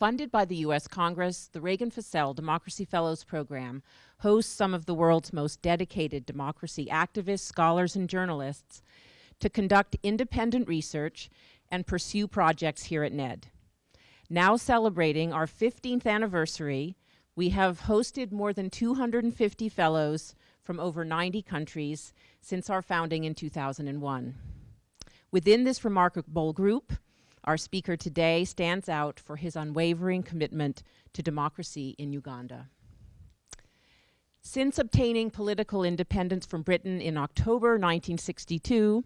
Funded by the U.S. Congress, the Reagan-Fussell Democracy Fellows Program hosts some of the world's most dedicated democracy activists, scholars, and journalists to conduct independent research and pursue projects here at NED. Now celebrating our 15th anniversary, we have hosted more than 250 fellows from over 90 countries since our founding in 2001. Within this remarkable group, our speaker today stands out for his unwavering commitment to democracy in Uganda. Since obtaining political independence from Britain in October 1962,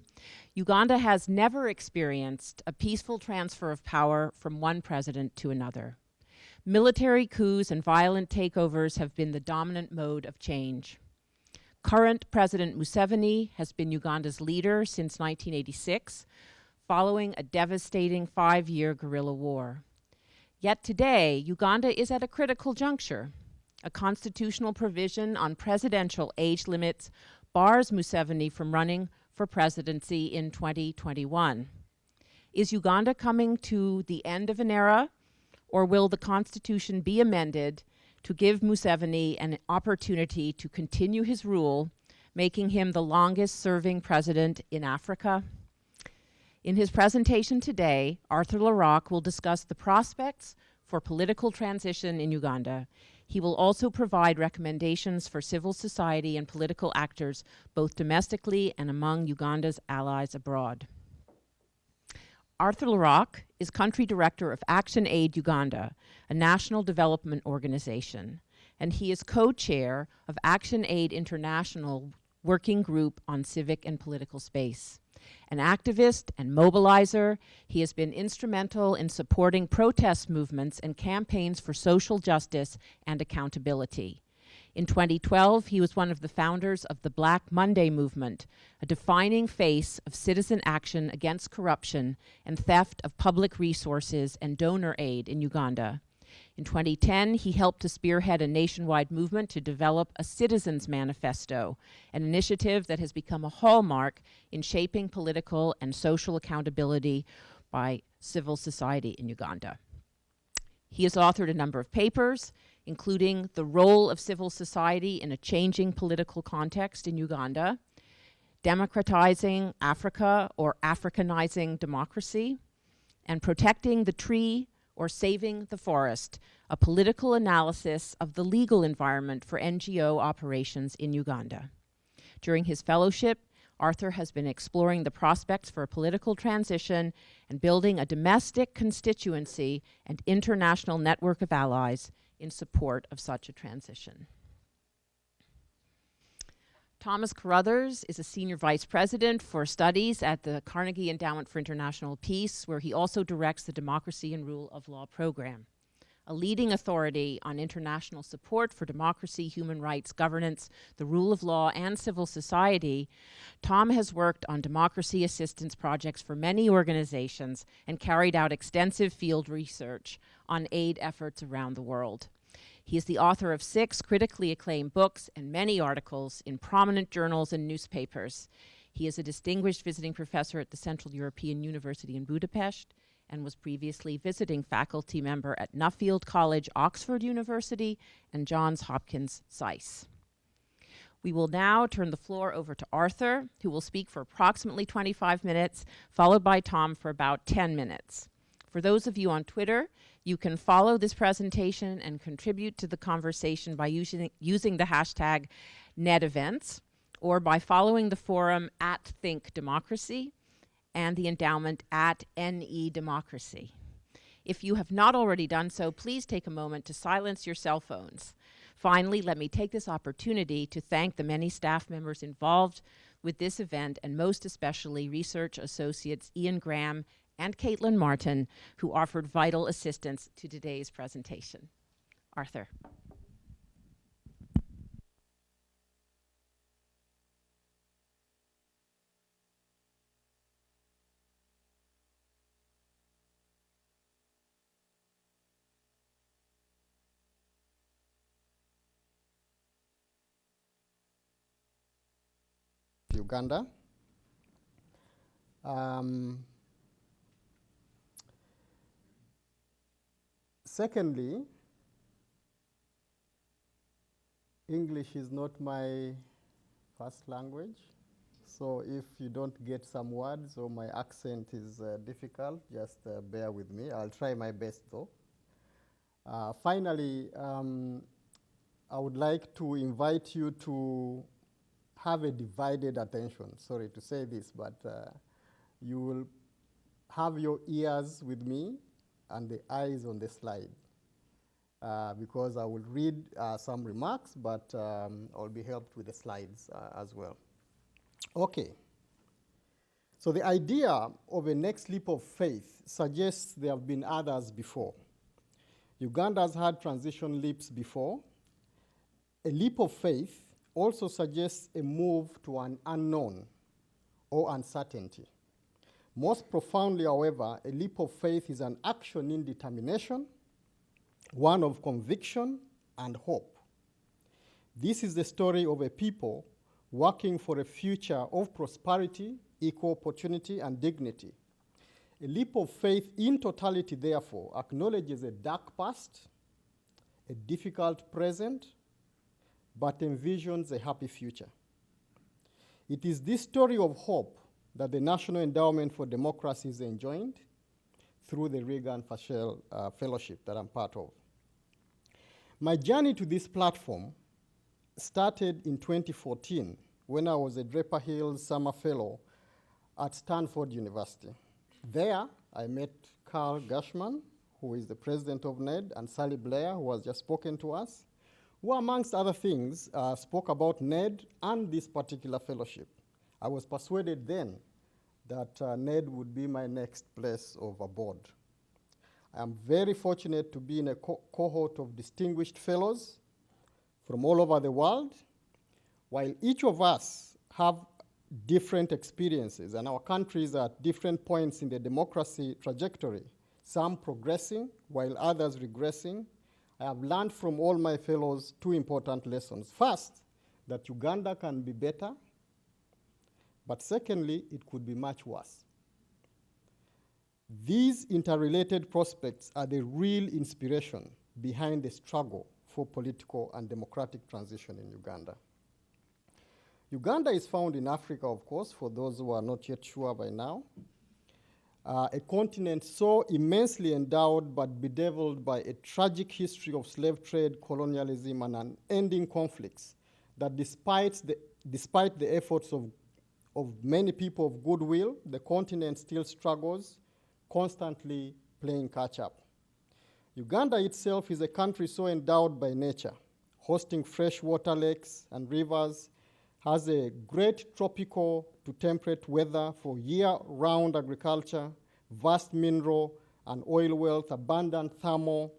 Uganda has never experienced a peaceful transfer of power from one president to another. Military coups and violent takeovers have been the dominant mode of change. Current President Museveni has been Uganda's leader since 1986, following a devastating 5-year guerrilla war. Yet today, Uganda is at a critical juncture. A constitutional provision on presidential age limits bars Museveni from running for presidency in 2021. Is Uganda coming to the end of an era, or will the constitution be amended to give Museveni an opportunity to continue his rule, making him the longest-serving president in Africa? In his presentation today, Arthur Larocque will discuss the prospects for political transition in Uganda. He will also provide recommendations for civil society and political actors, both domestically and among Uganda's allies abroad. Arthur Larocque is Country Director of Action Aid Uganda, a national development organization, and he is co-chair of Action Aid International Working Group on Civic and Political Space. An activist and mobilizer, he has been instrumental in supporting protest movements and campaigns for social justice and accountability. In 2012, he was one of the founders of the Black Monday movement, a defining face of citizen action against corruption and theft of public resources and donor aid in Uganda. In 2010, he helped to spearhead a nationwide movement to develop a Citizens Manifesto, an initiative that has become a hallmark in shaping political and social accountability by civil society in Uganda. He has authored a number of papers, including The Role of Civil Society in a Changing Political Context in Uganda, Democratizing Africa or Africanizing Democracy, and Protecting the Tree or Saving the Forest, a political analysis of the legal environment for NGO operations in Uganda. During his fellowship, Arthur has been exploring the prospects for a political transition and building a domestic constituency and international network of allies in support of such a transition. Thomas Carruthers is a Senior Vice President for Studies at the Carnegie Endowment for International Peace, where he also directs the Democracy and Rule of Law program. A leading authority on international support for democracy, human rights, governance, the rule of law, and civil society, Tom has worked on democracy assistance projects for many organizations and carried out extensive field research on aid efforts around the world. He is the author of 6 critically acclaimed books and many articles in prominent journals and newspapers. He is a distinguished visiting professor at the Central European University in Budapest and was previously visiting faculty member at Nuffield College, Oxford University, and Johns Hopkins SAIS. We will now turn the floor over to Arthur, who will speak for approximately 25 minutes, followed by Tom for about 10 minutes. For those of you on Twitter, you can follow this presentation and contribute to the conversation by using the hashtag NEDEvents, or by following the forum @ThinkDemocracy and the endowment @NEDemocracy. If you have not already done so, please take a moment to silence your cell phones. Finally, let me take this opportunity to thank the many staff members involved with this event, and most especially research associates Ian Graham and Caitlin Martin, who offered vital assistance to today's presentation. Arthur. Uganda. Secondly, English is not my first language. So if you don't get some words or my accent is difficult, just bear with me. I'll try my best though. Finally, I would like to invite you to have a divided attention. Sorry to say this, but you will have your ears with me and the eyes on the slide. Because I will read some remarks, but I'll be helped with the slides as well. Okay. So the idea of a next leap of faith suggests there have been others before. Uganda has had transition leaps before. A leap of faith also suggests a move to an unknown or uncertainty. Most profoundly, however, a leap of faith is an action in determination, one of conviction and hope. This is the story of a people working for a future of prosperity, equal opportunity, and dignity. A leap of faith in totality, therefore, acknowledges a dark past, a difficult present, but envisions a happy future. It is this story of hope that the National Endowment for Democracy is enjoined through the Reagan-Fashel Fellowship that I'm part of. My journey to this platform started in 2014 when I was a Draper Hills Summer Fellow at Stanford University. There, I met Carl Gershman, who is the president of NED, and Sally Blair, who has just spoken to us, who, amongst other things, spoke about NED and this particular fellowship. I was persuaded then that NED would be my next place of abode. I am very fortunate to be in a cohort of distinguished fellows from all over the world. While each of us have different experiences and our countries are at different points in the democracy trajectory, some progressing while others regressing, I have learned from all my fellows two important lessons. First, that Uganda can be better, but secondly, it could be much worse. These interrelated prospects are the real inspiration behind the struggle for political and democratic transition in Uganda. Uganda is found in Africa, of course, for those who are not yet sure by now. A continent so immensely endowed but bedeviled by a tragic history of slave trade, colonialism, and unending conflicts that despite the efforts of many people of goodwill, the continent still struggles, constantly playing catch-up. Uganda itself is a country so endowed by nature, hosting freshwater lakes and rivers, has a great tropical to temperate weather for year-round agriculture, vast mineral and oil wealth, abundant thermal,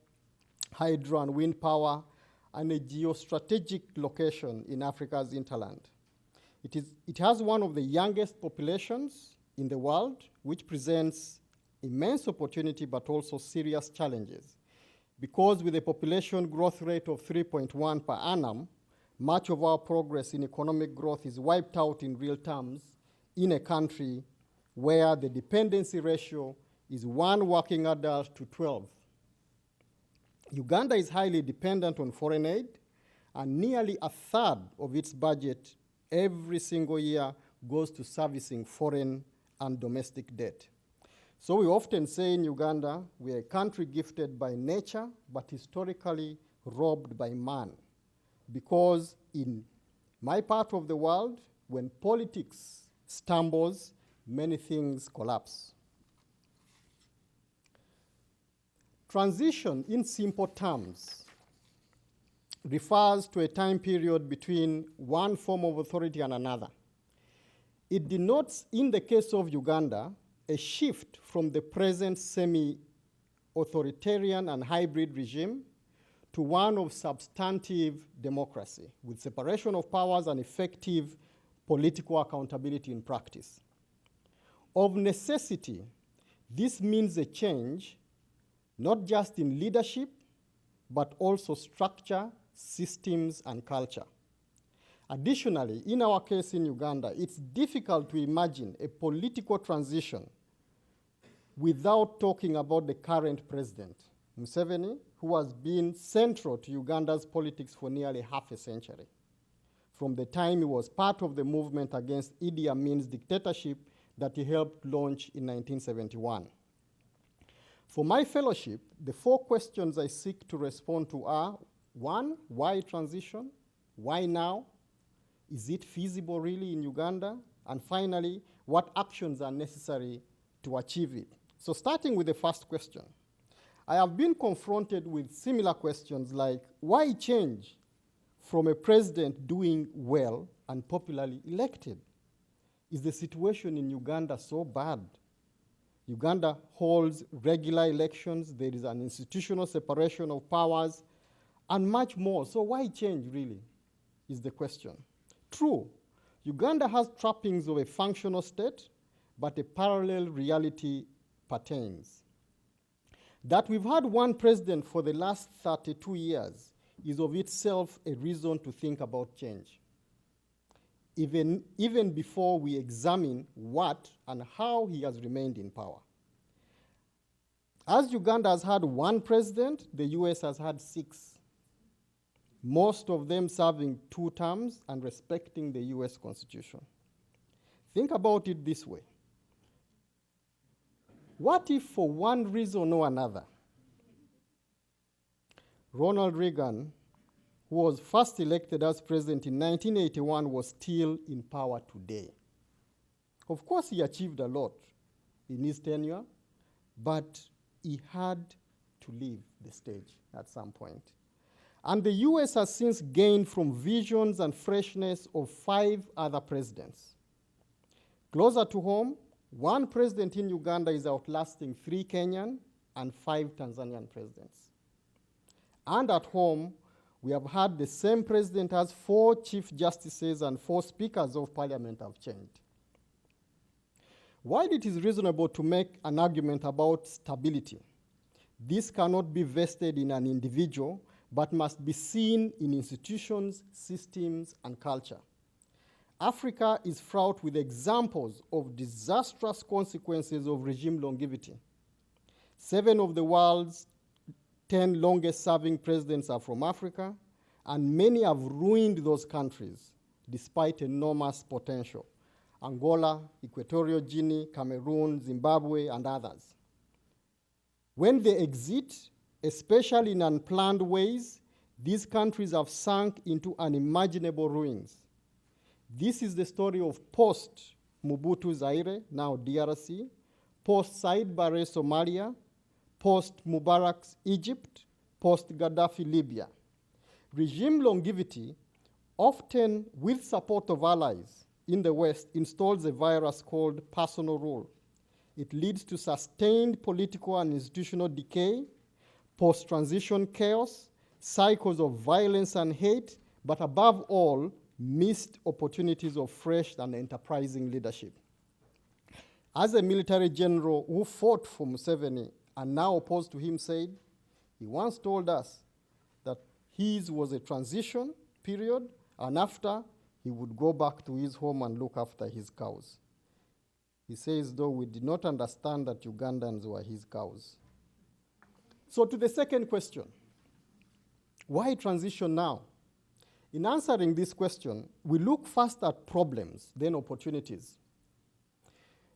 hydro and wind power, and a geostrategic location in Africa's hinterland. It has one of the youngest populations in the world, which presents immense opportunity but also serious challenges. Because with a population growth rate of 3.1 per annum, much of our progress in economic growth is wiped out in real terms in a country where the dependency ratio is 1 working adult to 12. Uganda is highly dependent on foreign aid, and nearly a third of its budget every single year goes to servicing foreign and domestic debt. So we often say in Uganda, we are a country gifted by nature, but historically robbed by man. Because in my part of the world, when politics stumbles, many things collapse. Transition, in simple terms, refers to a time period between one form of authority and another. It denotes, in the case of Uganda, a shift from the present semi-authoritarian and hybrid regime to one of substantive democracy, with separation of powers and effective political accountability in practice. Of necessity, this means a change not just in leadership, but also structure, systems, and culture. Additionally, in our case in Uganda, it's difficult to imagine a political transition without talking about the current president, Museveni, who has been central to Uganda's politics for nearly half a century, from the time he was part of the movement against Idi Amin's dictatorship that he helped launch in 1971. For my fellowship, the 4 questions I seek to respond to are: 1, why transition? Why now? Is it feasible really in Uganda? And finally, what actions are necessary to achieve it? So starting with the first question, I have been confronted with similar questions like, why change from a president doing well and popularly elected? Is the situation in Uganda so bad? Uganda holds regular elections, there is an institutional separation of powers, and much more. So why change, really, is the question. True, Uganda has trappings of a functional state, but a parallel reality pertains. That we've had one president for the last 32 years is of itself a reason to think about change, even before we examine what and how he has remained in power. As Uganda has had one president, the US has had 6, most of them serving 2 terms and respecting the US Constitution. Think about it this way. What if, for one reason or another, Ronald Reagan, who was first elected as president in 1981, was still in power today? Of course, he achieved a lot in his tenure, but he had to leave the stage at some point. And the US has since gained from visions and freshness of 5 other presidents. Closer to home, one president in Uganda is outlasting 3 Kenyan and 5 Tanzanian presidents. And at home, we have had the same president as 4 chief justices and 4 speakers of parliament have changed. While it is reasonable to make an argument about stability, this cannot be vested in an individual, but must be seen in institutions, systems, and culture. Africa is fraught with examples of disastrous consequences of regime longevity. 7 of the world's 10 longest serving presidents are from Africa, and many have ruined those countries despite enormous potential. Angola, Equatorial Guinea, Cameroon, Zimbabwe, and others. When they exit, especially in unplanned ways, these countries have sunk into unimaginable ruins. This is the story of post-Mobutu Zaire, now DRC, post-Said Barre Somalia, post-Mubarak's Egypt, post-Gaddafi Libya. Regime longevity, often with support of allies in the West, installs a virus called personal rule. It leads to sustained political and institutional decay, post-transition chaos, cycles of violence and hate, but above all, missed opportunities of fresh and enterprising leadership. As a military general who fought for Museveni and now opposed to him said, he once told us that his was a transition period, and after, he would go back to his home and look after his cows. He says, though we did not understand that Ugandans were his cows. So to the second question, why transition now? In answering this question, we look first at problems, then opportunities.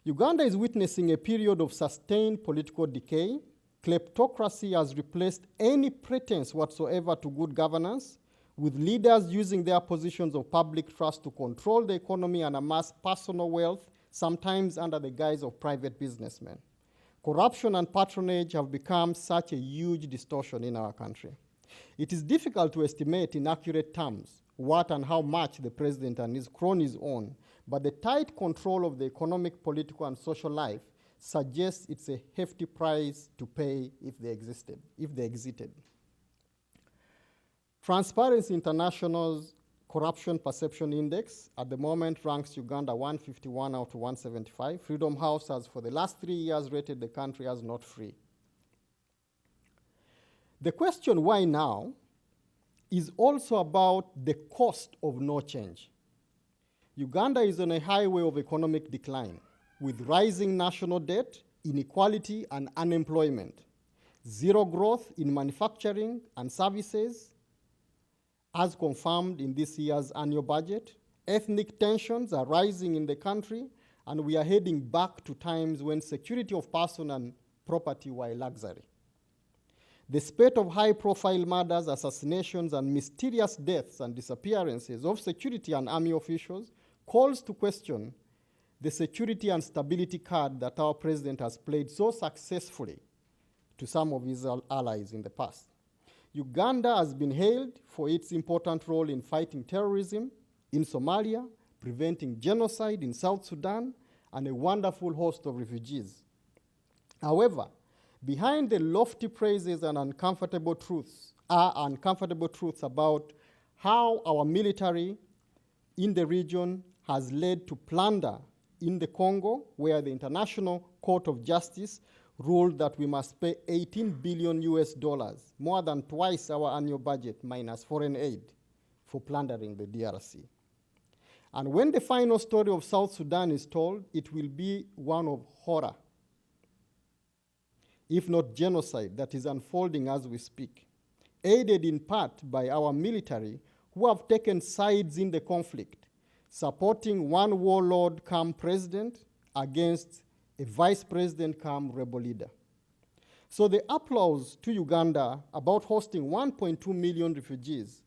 Uganda is witnessing a period of sustained political decay. Kleptocracy has replaced any pretense whatsoever to good governance, with leaders using their positions of public trust to control the economy and amass personal wealth, sometimes under the guise of private businessmen. Corruption and patronage have become such a huge distortion in our country. It is difficult to estimate in accurate terms what and how much the president and his cronies own, but the tight control of the economic, political, and social life suggests it's a hefty price to pay if they exited. Transparency International's Corruption Perception Index at the moment ranks Uganda 151 out of 175. Freedom House has for the last 3 years rated the country as not free. The question, why now, is also about the cost of no change. Uganda is on a highway of economic decline, with rising national debt, inequality, and unemployment. zero growth in manufacturing and services, as confirmed in this year's annual budget. Ethnic tensions are rising in the country, and we are heading back to times when security of person and property were a luxury. The spate of high-profile murders, assassinations, and mysterious deaths and disappearances of security and army officials calls to question the security and stability card that our president has played so successfully to some of his allies in the past. Uganda has been hailed for its important role in fighting terrorism in Somalia, preventing genocide in South Sudan, and a wonderful host of refugees. However, behind the lofty praises and uncomfortable truths are uncomfortable truths about how our military in the region has led to plunder in the Congo, where the International Court of Justice ruled that we must pay 18 billion US dollars, more than twice our annual budget minus foreign aid, for plundering the DRC. And when the final story of South Sudan is told, it will be one of horror, if not genocide, that is unfolding as we speak, aided in part by our military who have taken sides in the conflict, supporting one warlord come president against a vice president come rebel leader. So the applause to Uganda about hosting 1.2 million refugees,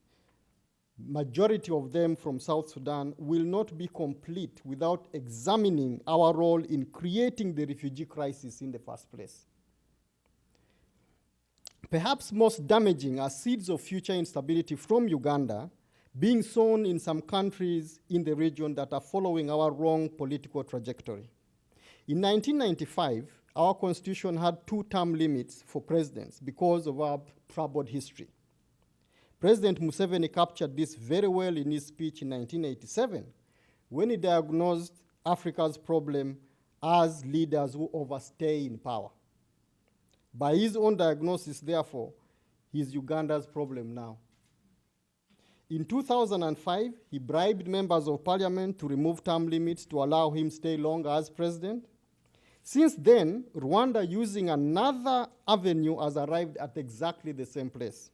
majority of them from South Sudan, will not be complete without examining our role in creating the refugee crisis in the first place. Perhaps most damaging are seeds of future instability from Uganda being sown in some countries in the region that are following our wrong political trajectory. In 1995, our constitution had 2-term limits for presidents because of our troubled history. President Museveni captured this very well in his speech in 1987 when he diagnosed Africa's problem as leaders who overstay in power. By his own diagnosis, therefore, he is Uganda's problem now. In 2005, he bribed members of parliament to remove term limits to allow him stay longer as president. Since then, Rwanda, using another avenue, has arrived at exactly the same place.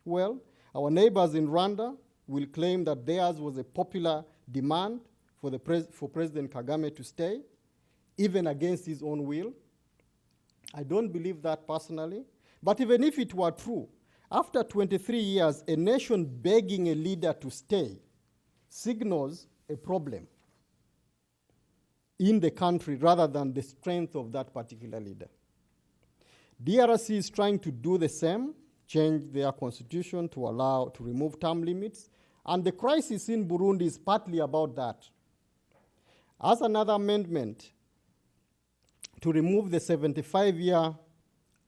Well, our neighbors in Rwanda will claim that theirs was a popular demand for President Kagame to stay, even against his own will. I don't believe that personally. But even if it were true, after 23 years, a nation begging a leader to stay signals a problem in the country rather than the strength of that particular leader. DRC is trying to do the same, change their constitution to remove term limits, and the crisis in Burundi is partly about that. As another amendment to remove the 75-year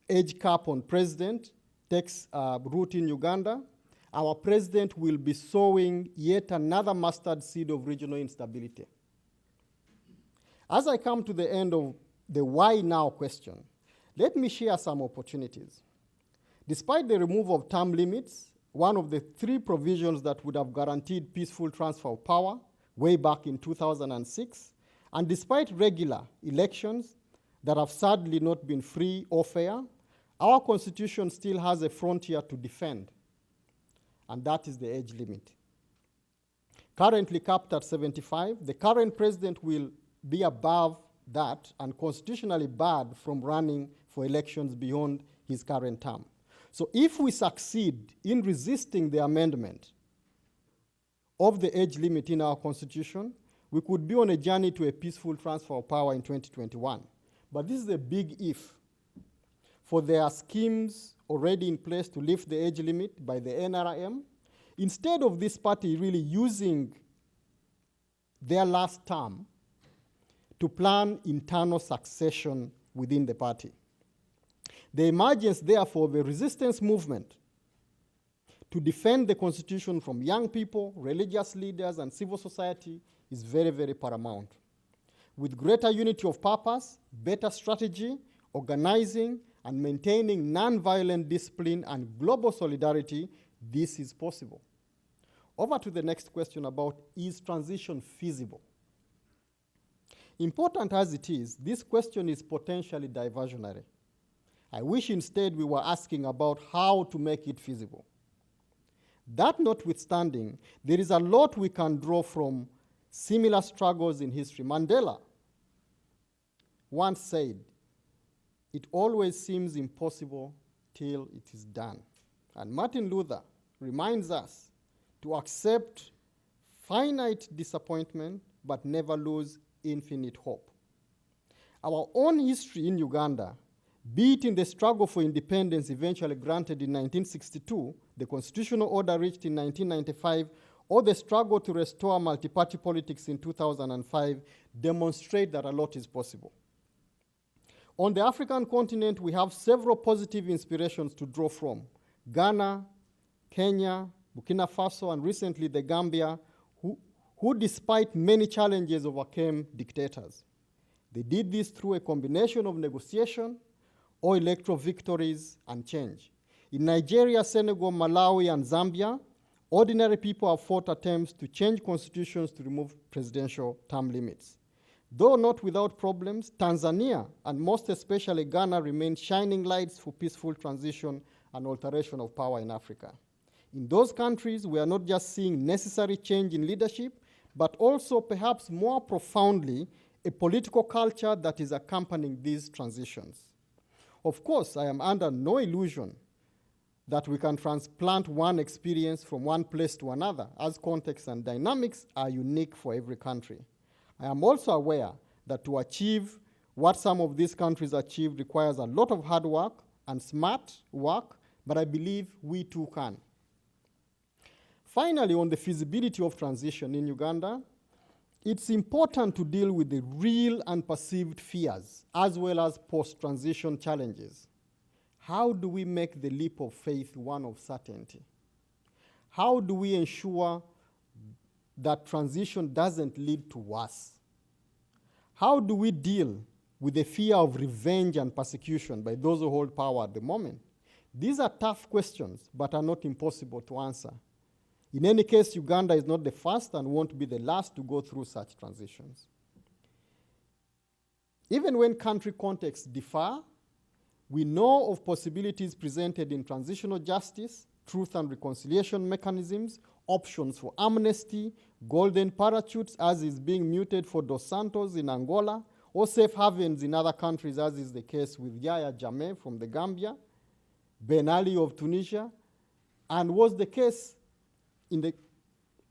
age cap on president takes root in Uganda, our president will be sowing yet another mustard seed of regional instability. As I come to the end of the why now question, let me share some opportunities. Despite the removal of term limits, one of the 3 provisions that would have guaranteed peaceful transfer of power way back in 2006, and despite regular elections that have sadly not been free or fair, our constitution still has a frontier to defend, and that is the age limit. Currently capped at 75, the current president will be above that and constitutionally barred from running for elections beyond his current term. So if we succeed in resisting the amendment of the age limit in our constitution, we could be on a journey to a peaceful transfer of power in 2021. But this is a big if. For there are schemes already in place to lift the age limit by the NRM. Instead of this party really using their last term to plan internal succession within the party. The emergence, therefore, of a resistance movement to defend the constitution from young people, religious leaders, and civil society is very, very paramount. With greater unity of purpose, better strategy, organizing, and maintaining non-violent discipline and global solidarity, this is possible. Over to the next question about, is transition feasible? Important as it is, this question is potentially diversionary. I wish instead we were asking about how to make it feasible. That notwithstanding, there is a lot we can draw from similar struggles in history. Mandela once said, "It always seems impossible till it is done." And Martin Luther reminds us to accept finite disappointment but never lose infinite hope. Our own history in Uganda, be it in the struggle for independence eventually granted in 1962, the constitutional order reached in 1995, or the struggle to restore multi-party politics in 2005, demonstrate that a lot is possible. On the African continent, we have several positive inspirations to draw from. Ghana, Kenya, Burkina Faso, and recently the Gambia, who despite many challenges overcame dictators. They did this through a combination of negotiation or electoral victories and change. In Nigeria, Senegal, Malawi, and Zambia, ordinary people have fought attempts to change constitutions to remove presidential term limits. Though not without problems, Tanzania, and most especially Ghana, remain shining lights for peaceful transition and alteration of power in Africa. In those countries, we are not just seeing necessary change in leadership, but also perhaps more profoundly, a political culture that is accompanying these transitions. Of course, I am under no illusion that we can transplant one experience from one place to another, as context and dynamics are unique for every country. I am also aware that to achieve what some of these countries achieved requires a lot of hard work and smart work, but I believe we too can. Finally, on the feasibility of transition in Uganda, it's important to deal with the real and perceived fears, as well as post-transition challenges. How do we make the leap of faith one of certainty? How do we ensure that transition doesn't lead to worse? How do we deal with the fear of revenge and persecution by those who hold power at the moment? These are tough questions, but are not impossible to answer. In any case, Uganda is not the first and won't be the last to go through such transitions. Even when country contexts differ, we know of possibilities presented in transitional justice, truth and reconciliation mechanisms, options for amnesty, golden parachutes, as is being mooted for Dos Santos in Angola, or safe havens in other countries, as is the case with Yahya Jammeh from the Gambia, Ben Ali of Tunisia, and was the case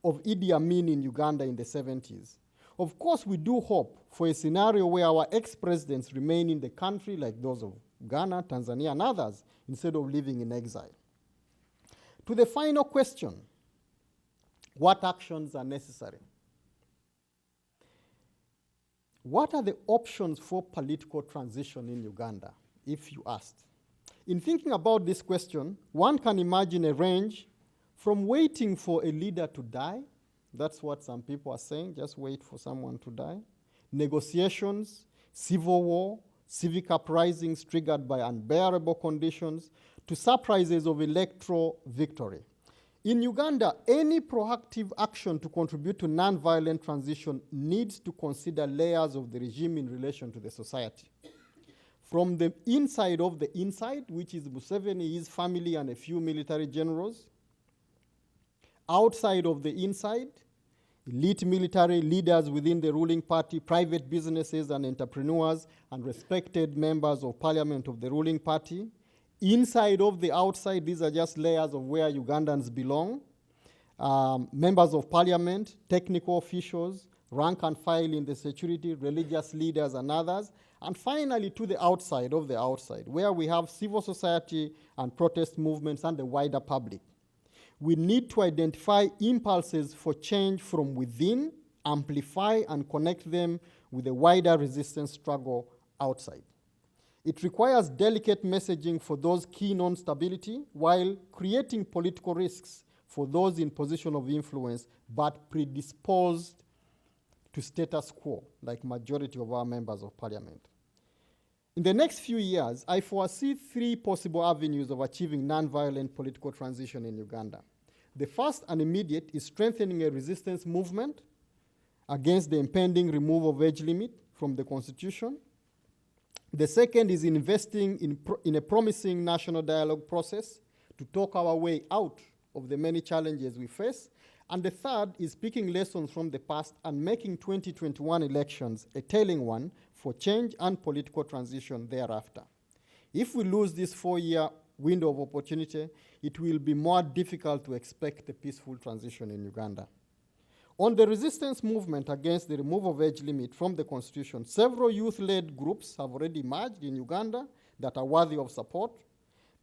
of Idi Amin in Uganda in the 70s. Of course, we do hope for a scenario where our ex-presidents remain in the country like those of Ghana, Tanzania, and others, instead of living in exile. To the final question, what actions are necessary? What are the options for political transition in Uganda, if you asked? In thinking about this question, one can imagine a range from waiting for a leader to die, that's what some people are saying, just wait for someone to die, negotiations, civil war, civic uprisings triggered by unbearable conditions, to surprises of electoral victory. In Uganda, any proactive action to contribute to non-violent transition needs to consider layers of the regime in relation to the society. From the inside of the inside, which is Museveni, his family, and a few military generals, outside of the inside, elite military leaders within the ruling party, private businesses and entrepreneurs, and respected members of parliament of the ruling party. Inside of the outside, these are just layers of where Ugandans belong. Members of parliament, technical officials, rank and file in the security, religious leaders and others. And finally, to the outside of the outside, where we have civil society and protest movements and the wider public. We need to identify impulses for change from within, amplify and connect them with a wider resistance struggle outside. It requires delicate messaging for those keen on stability while creating political risks for those in position of influence but predisposed to status quo, like majority of our members of parliament. In the next few years, I foresee three possible avenues of achieving non-violent political transition in Uganda. The first and immediate is strengthening a resistance movement against the impending removal of age limit from the constitution. The second is investing in a promising national dialogue process to talk our way out of the many challenges we face. And the third is picking lessons from the past and making 2021 elections a telling one for change and political transition thereafter. If we lose this 4-year window of opportunity, it will be more difficult to expect a peaceful transition in Uganda. On the resistance movement against the removal of age limit from the constitution, several youth-led groups have already emerged in Uganda that are worthy of support.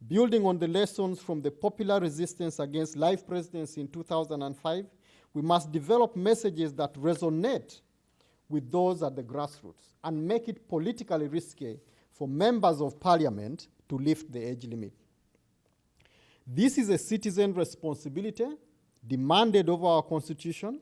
Building on the lessons from the popular resistance against life presidency in 2005, we must develop messages that resonate with those at the grassroots and make it politically risky for members of parliament to lift the age limit. This is a citizen responsibility demanded of our constitution.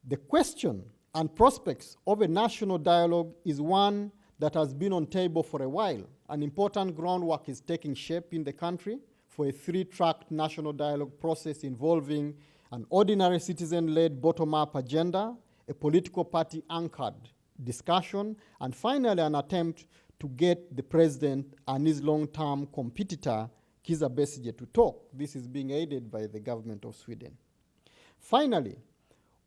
The question and prospects of a national dialogue is one that has been on table for a while. An important groundwork is taking shape in the country for a 3-track national dialogue process involving an ordinary citizen-led bottom-up agenda, a political party-anchored discussion, and finally an attempt to get the president and his long-term competitor, Kizza Besigye, to talk. This is being aided by the government of Sweden. Finally,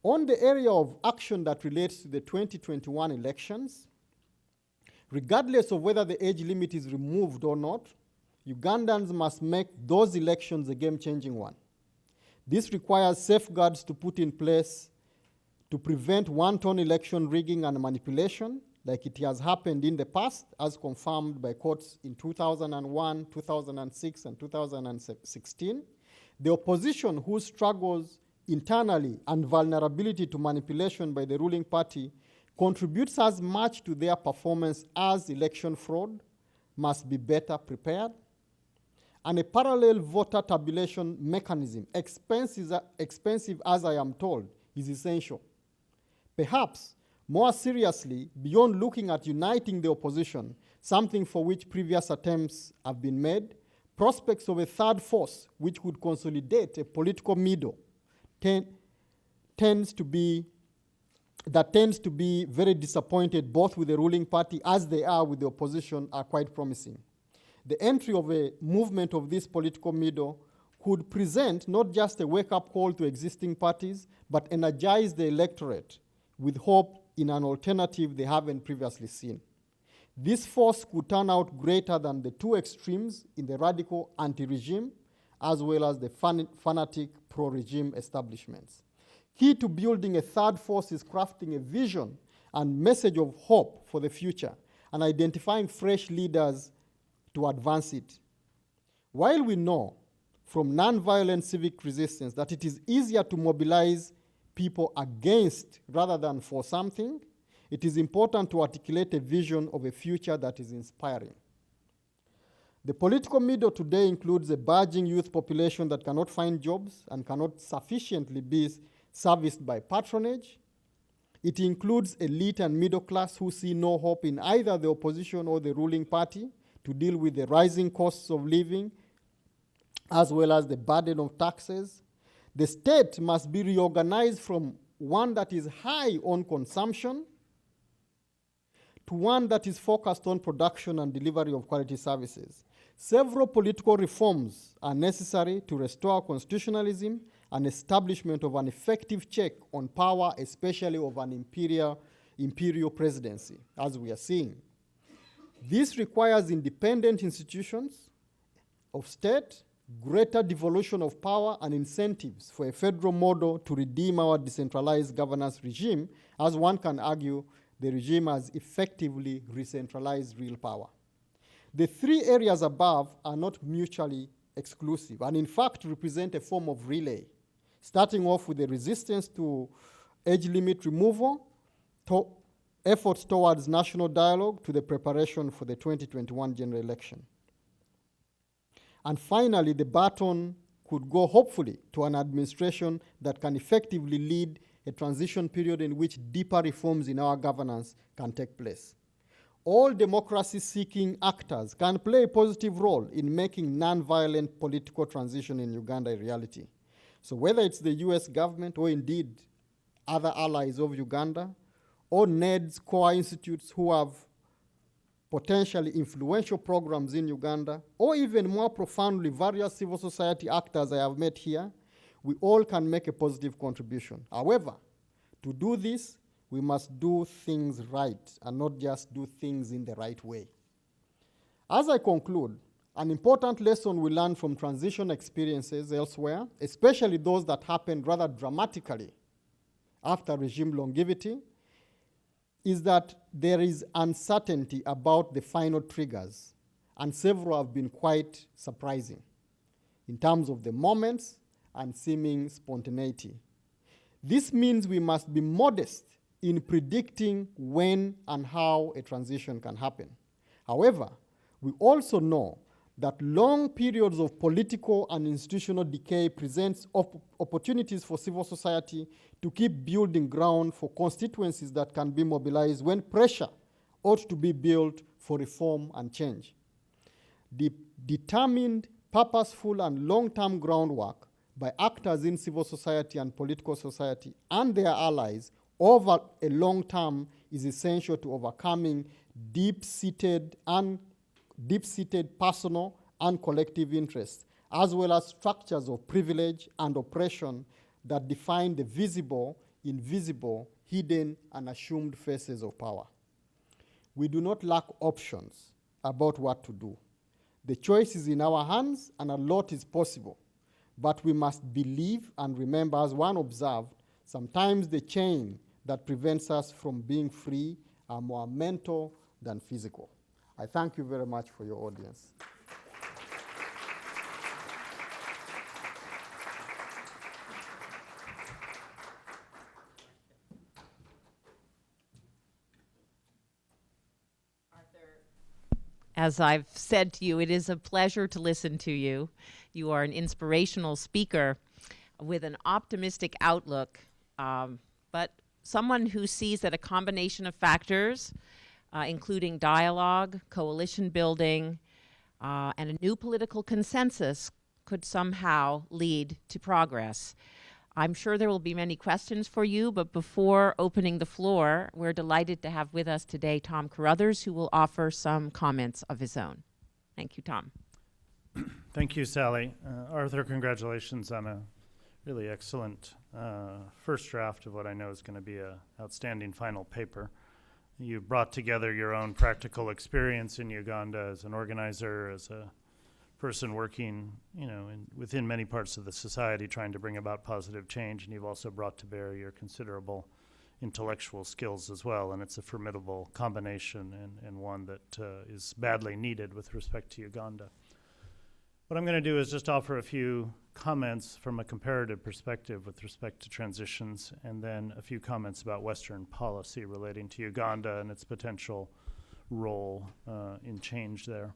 on the area of action that relates to the 2021 elections, regardless of whether the age limit is removed or not, Ugandans must make those elections a game-changing one. This requires safeguards to put in place to prevent wanton election rigging and manipulation, like it has happened in the past, as confirmed by courts in 2001, 2006, and 2016. The opposition, who struggles internally and vulnerability to manipulation by the ruling party, contributes as much to their performance as election fraud, must be better prepared. And a parallel voter tabulation mechanism, expensive as I am told, is essential. Perhaps more seriously, beyond looking at uniting the opposition, something for which previous attempts have been made, prospects of a third force which would consolidate a political middle tends to be very disappointed both with the ruling party as they are with the opposition are quite promising. The entry of a movement of this political middle could present not just a wake-up call to existing parties, but energize the electorate with hope in an alternative they haven't previously seen. This force could turn out greater than the two extremes in the radical anti-regime as well as the fanatic pro-regime establishments. Key to building a third force is crafting a vision and message of hope for the future and identifying fresh leaders to advance it. While we know from nonviolent civic resistance that it is easier to mobilize people against rather than for something, it is important to articulate a vision of a future that is inspiring. The political middle today includes a burgeoning youth population that cannot find jobs and cannot sufficiently be serviced by patronage. It includes elite and middle class who see no hope in either the opposition or the ruling party to deal with the rising costs of living as well as the burden of taxes. The state must be reorganized from one that is high on consumption to one that is focused on production and delivery of quality services. Several political reforms are necessary to restore constitutionalism and establishment of an effective check on power, especially of an imperial presidency, as we are seeing. This requires independent institutions of state, greater devolution of power, and incentives for a federal model to redeem our decentralized governance regime, as one can argue the regime has effectively re-centralized real power. The three areas above are not mutually exclusive and in fact represent a form of relay, starting off with the resistance to age limit removal, efforts towards national dialogue, to the preparation for the 2021 general election. And finally, the baton could go hopefully to an administration that can effectively lead a transition period in which deeper reforms in our governance can take place. All democracy-seeking actors can play a positive role in making non-violent political transition in Uganda a reality. So whether it's the US government or indeed other allies of Uganda, or NED's core institutes who have potentially influential programs in Uganda, or even more profoundly, various civil society actors I have met here, we all can make a positive contribution. However, to do this, we must do things right and not just do things in the right way. As I conclude, an important lesson we learn from transition experiences elsewhere, especially those that happened rather dramatically after regime longevity, is that there is uncertainty about the final triggers, and several have been quite surprising in terms of the moments and seeming spontaneity. This means we must be modest in predicting when and how a transition can happen. However, we also know that long periods of political and institutional decay presents opportunities for civil society to keep building ground for constituencies that can be mobilized when pressure ought to be built for reform and change. The determined, purposeful, and long-term groundwork by actors in civil society and political society and their allies over a long term is essential to overcoming deep-seated personal and collective interests, as well as structures of privilege and oppression that define the visible, invisible, hidden, and assumed faces of power. We do not lack options about what to do. The choice is in our hands, and a lot is possible. But we must believe and remember, as one observed, sometimes the chain that prevents us from being free are more mental than physical. I thank you very much for your audience. As I've said to you, it is a pleasure to listen to you. You are an inspirational speaker with an optimistic outlook, but someone who sees that a combination of factors, including dialogue, coalition building, and a new political consensus could somehow lead to progress. I'm sure there will be many questions for you, but before opening the floor, we're delighted to have with us today Tom Carruthers, who will offer some comments of his own. Thank you, Tom. Thank you, Sally. Arthur, congratulations on a really excellent first draft of what I know is going to be an outstanding final paper. You brought together your own practical experience in Uganda as an organizer, as a person working, within many parts of the society trying to bring about positive change, and you've also brought to bear your considerable intellectual skills as well, and it's a formidable combination and one that is badly needed with respect to Uganda. What I'm going to do is just offer a few comments from a comparative perspective with respect to transitions, and then a few comments about Western policy relating to Uganda and its potential role in change there.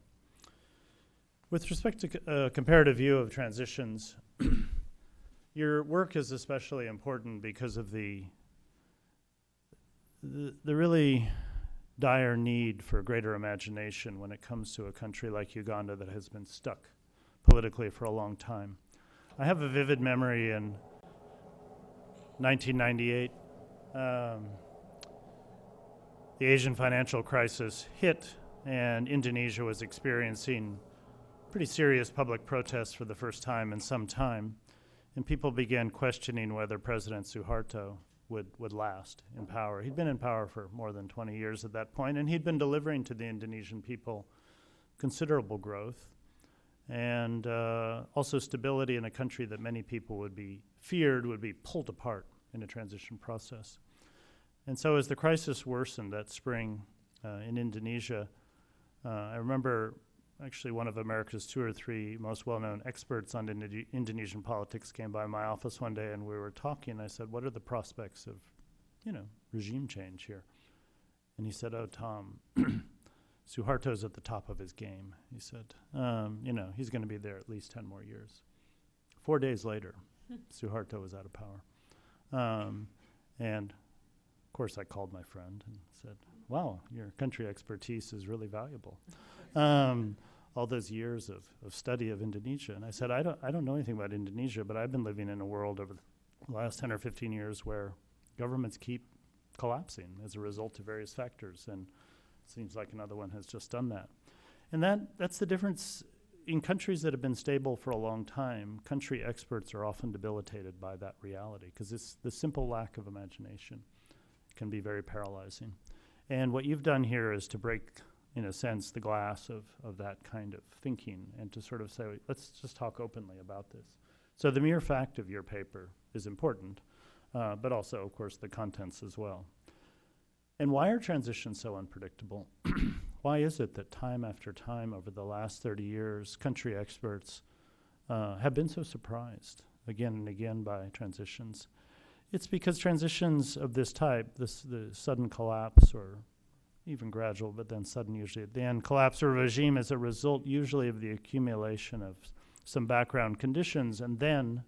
With respect to a comparative view of transitions, your work is especially important because of the really dire need for greater imagination when it comes to a country like Uganda that has been stuck politically for a long time. I have a vivid memory in 1998. The Asian financial crisis hit, and Indonesia was experiencing pretty serious public protests for the first time in some time, and people began questioning whether President Suharto would last in power. He'd been in power for more than 20 years at that point, and he'd been delivering to the Indonesian people considerable growth and also stability in a country that many people would be pulled apart in a transition process. And so as the crisis worsened that spring in Indonesia, I remember actually one of America's 2 or 3 most well-known experts on Indonesian politics came by my office one day, and we were talking. I said, what are the prospects of, regime change here? And he said, oh, Tom, Suharto's at the top of his game. He said, he's going to be there at least 10 more years. 4 days later, Suharto was out of power. And of course I called my friend and said, wow, your country expertise is really valuable. All those years of study of Indonesia. And I said, I don't know anything about Indonesia, but I've been living in a world over the last 10 or 15 years where governments keep collapsing as a result of various factors. And Seems like another one has just done that. And that's the difference. In countries that have been stable for a long time, country experts are often debilitated by that reality because it's the simple lack of imagination can be very paralyzing. And what you've done here is to break, in a sense, the glass of that kind of thinking and to sort of say, let's just talk openly about this. So the mere fact of your paper is important, but also, of course, the contents as well. And why are transitions so unpredictable? Why is it that time after time over the last 30 years, country experts have been so surprised again and again by transitions? It's because transitions of this type, the sudden collapse or even gradual, but then sudden usually at the end, collapse of a regime is a result usually of the accumulation of some background conditions and then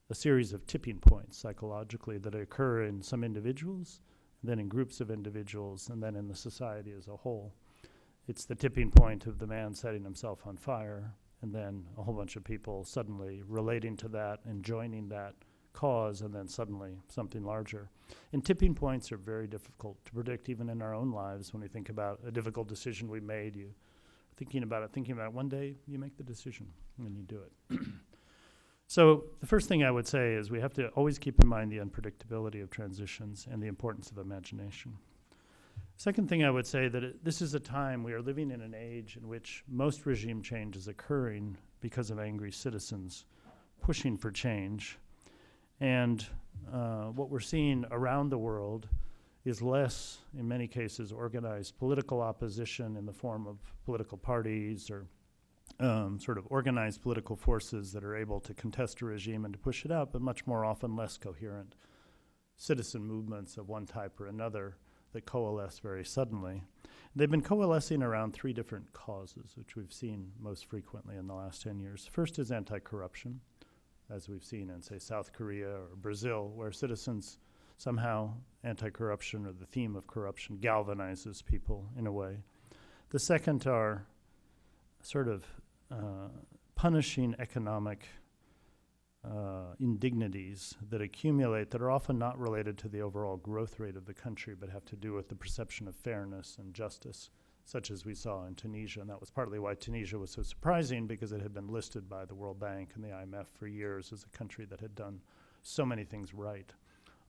a series of tipping points psychologically that occur in some individuals, then in groups of individuals, and then in the society as a whole. It's the tipping point of the man setting himself on fire, and then a whole bunch of people suddenly relating to that and joining that cause, and then suddenly something larger. And tipping points are very difficult to predict even in our own lives. When we think about a difficult decision we made, you thinking about it, one day you make the decision and you do it. So the first thing I would say is we have to always keep in mind the unpredictability of transitions and the importance of imagination. Second thing I would say that this is a time, we are living in an age in which most regime change is occurring because of angry citizens pushing for change. And what we're seeing around the world is less, in many cases, organized political opposition in the form of political parties or sort of organized political forces that are able to contest a regime and to push it out, but much more often less coherent citizen movements of one type or another that coalesce very suddenly. They've been coalescing around three different causes, which we've seen most frequently in the last 10 years. First is anti-corruption, as we've seen in, say, South Korea or Brazil, where citizens somehow anti-corruption or the theme of corruption galvanizes people in a way. The second are sort of punishing economic indignities that accumulate that are often not related to the overall growth rate of the country, but have to do with the perception of fairness and justice, such as we saw in Tunisia. And that was partly why Tunisia was so surprising, because it had been listed by the World Bank and the IMF for years as a country that had done so many things right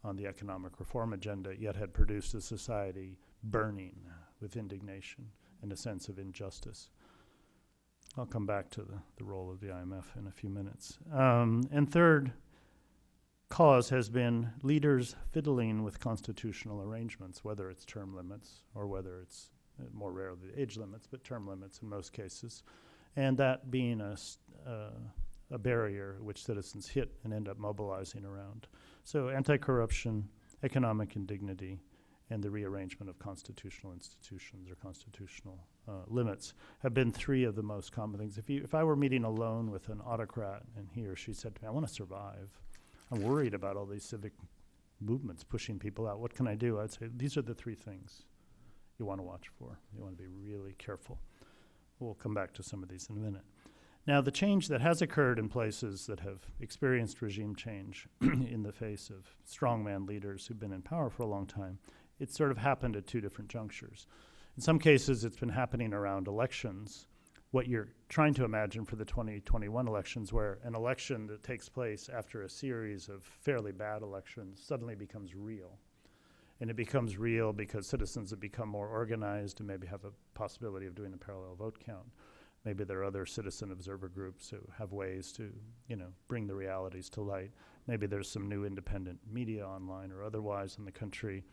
on the economic reform agenda, yet had produced a society burning with indignation and a sense of injustice. I'll come back to the role of the IMF in a few minutes. And third cause has been leaders fiddling with constitutional arrangements, whether it's term limits or whether it's more rarely age limits, but term limits in most cases. And that being a barrier which citizens hit and end up mobilizing around. So anti-corruption, economic indignity, and the rearrangement of constitutional institutions or constitutional limits have been three of the most common things. If I were meeting alone with an autocrat and he or she said to me, I want to survive, I'm worried about all these civic movements pushing people out, what can I do? I'd say these are the three things you want to watch for. You want to be really careful. We'll come back to some of these in a minute. Now, the change that has occurred in places that have experienced regime change in the face of strongman leaders who've been in power for a long time, it's sort of happened at two different junctures. In some cases, it's been happening around elections, what you're trying to imagine for the 2021 elections, where an election that takes place after a series of fairly bad elections suddenly becomes real. And it becomes real because citizens have become more organized and maybe have a possibility of doing a parallel vote count. Maybe there are other citizen observer groups who have ways to, bring the realities to light. Maybe there's some new independent media online or otherwise in the country,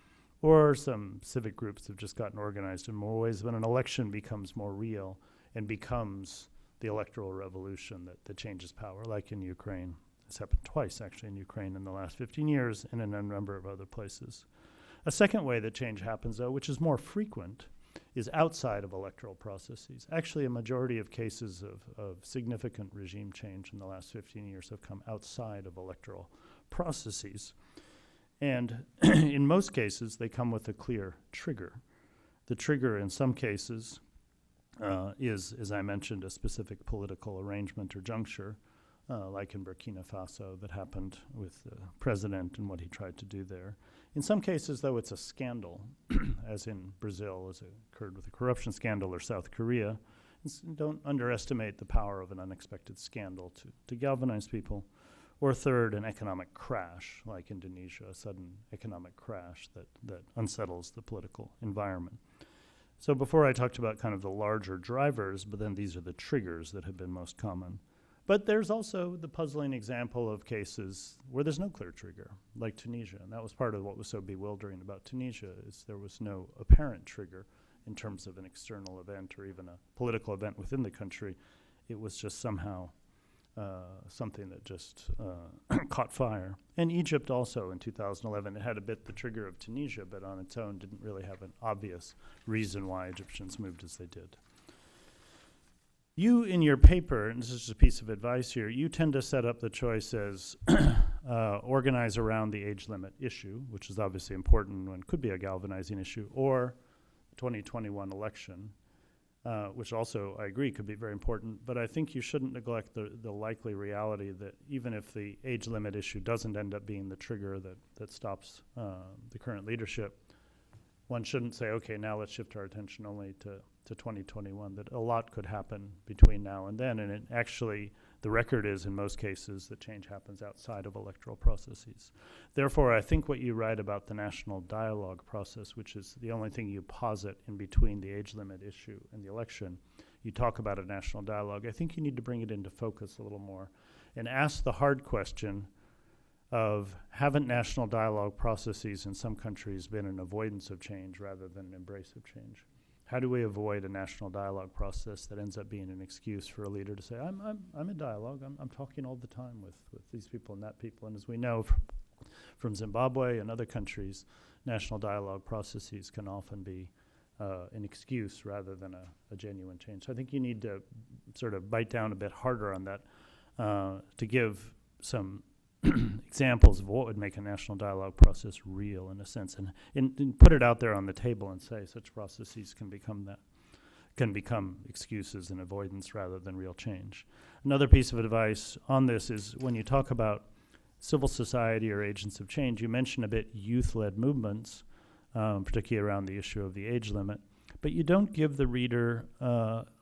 or some civic groups have just gotten organized in more ways. When an election becomes more real and becomes the electoral revolution that changes power, like in Ukraine. It's happened twice, actually, in Ukraine in the last 15 years and in a number of other places. A second way that change happens, though, which is more frequent, is outside of electoral processes. Actually, a majority of cases of significant regime change in the last 15 years have come outside of electoral processes. And in most cases, they come with a clear trigger. The trigger in some cases is, as I mentioned, a specific political arrangement or juncture. like in Burkina Faso that happened with the president and what he tried to do there. In some cases, though, it's a scandal, as in Brazil, as it occurred with a corruption scandal, or South Korea. Don't underestimate the power of an unexpected scandal to galvanize people. Or third, an economic crash, like Indonesia, a sudden economic crash that unsettles the political environment. So before I talked about kind of the larger drivers, but then these are the triggers that have been most common. But there's also the puzzling example of cases where there's no clear trigger, like Tunisia. And that was part of what was so bewildering about Tunisia, is there was no apparent trigger in terms of an external event or even a political event within the country. It was just somehow something that just caught fire. And Egypt also in 2011, it had a bit the trigger of Tunisia, but on its own didn't really have an obvious reason why Egyptians moved as they did. You, in your paper, and this is just a piece of advice here, you tend to set up the choice as organize around the age limit issue, which is obviously important and could be a galvanizing issue, or 2021 election, which also, I agree, could be very important. But I think you shouldn't neglect the likely reality that even if the age limit issue doesn't end up being the trigger that stops the current leadership, one shouldn't say, okay, now let's shift our attention only to 2021, that a lot could happen between now and then. And it actually, the record is in most cases that change happens outside of electoral processes. Therefore, I think what you write about the national dialogue process, which is the only thing you posit in between the age limit issue and the election, you talk about a national dialogue. I think you need to bring it into focus a little more and ask the hard question of, haven't national dialogue processes in some countries been an avoidance of change rather than an embrace of change? How do we avoid a national dialogue process that ends up being an excuse for a leader to say, I'm in dialogue, I'm talking all the time with these people and that people. And as we know from Zimbabwe and other countries, national dialogue processes can often be an excuse rather than a genuine change. So I think you need to sort of bite down a bit harder on that to give some examples of what would make a national dialogue process real in a sense, and put it out there on the table and say such processes can become excuses and avoidance rather than real change. Another piece of advice on this is when you talk about civil society or agents of change, you mention a bit youth-led movements, particularly around the issue of the age limit, but you don't give the reader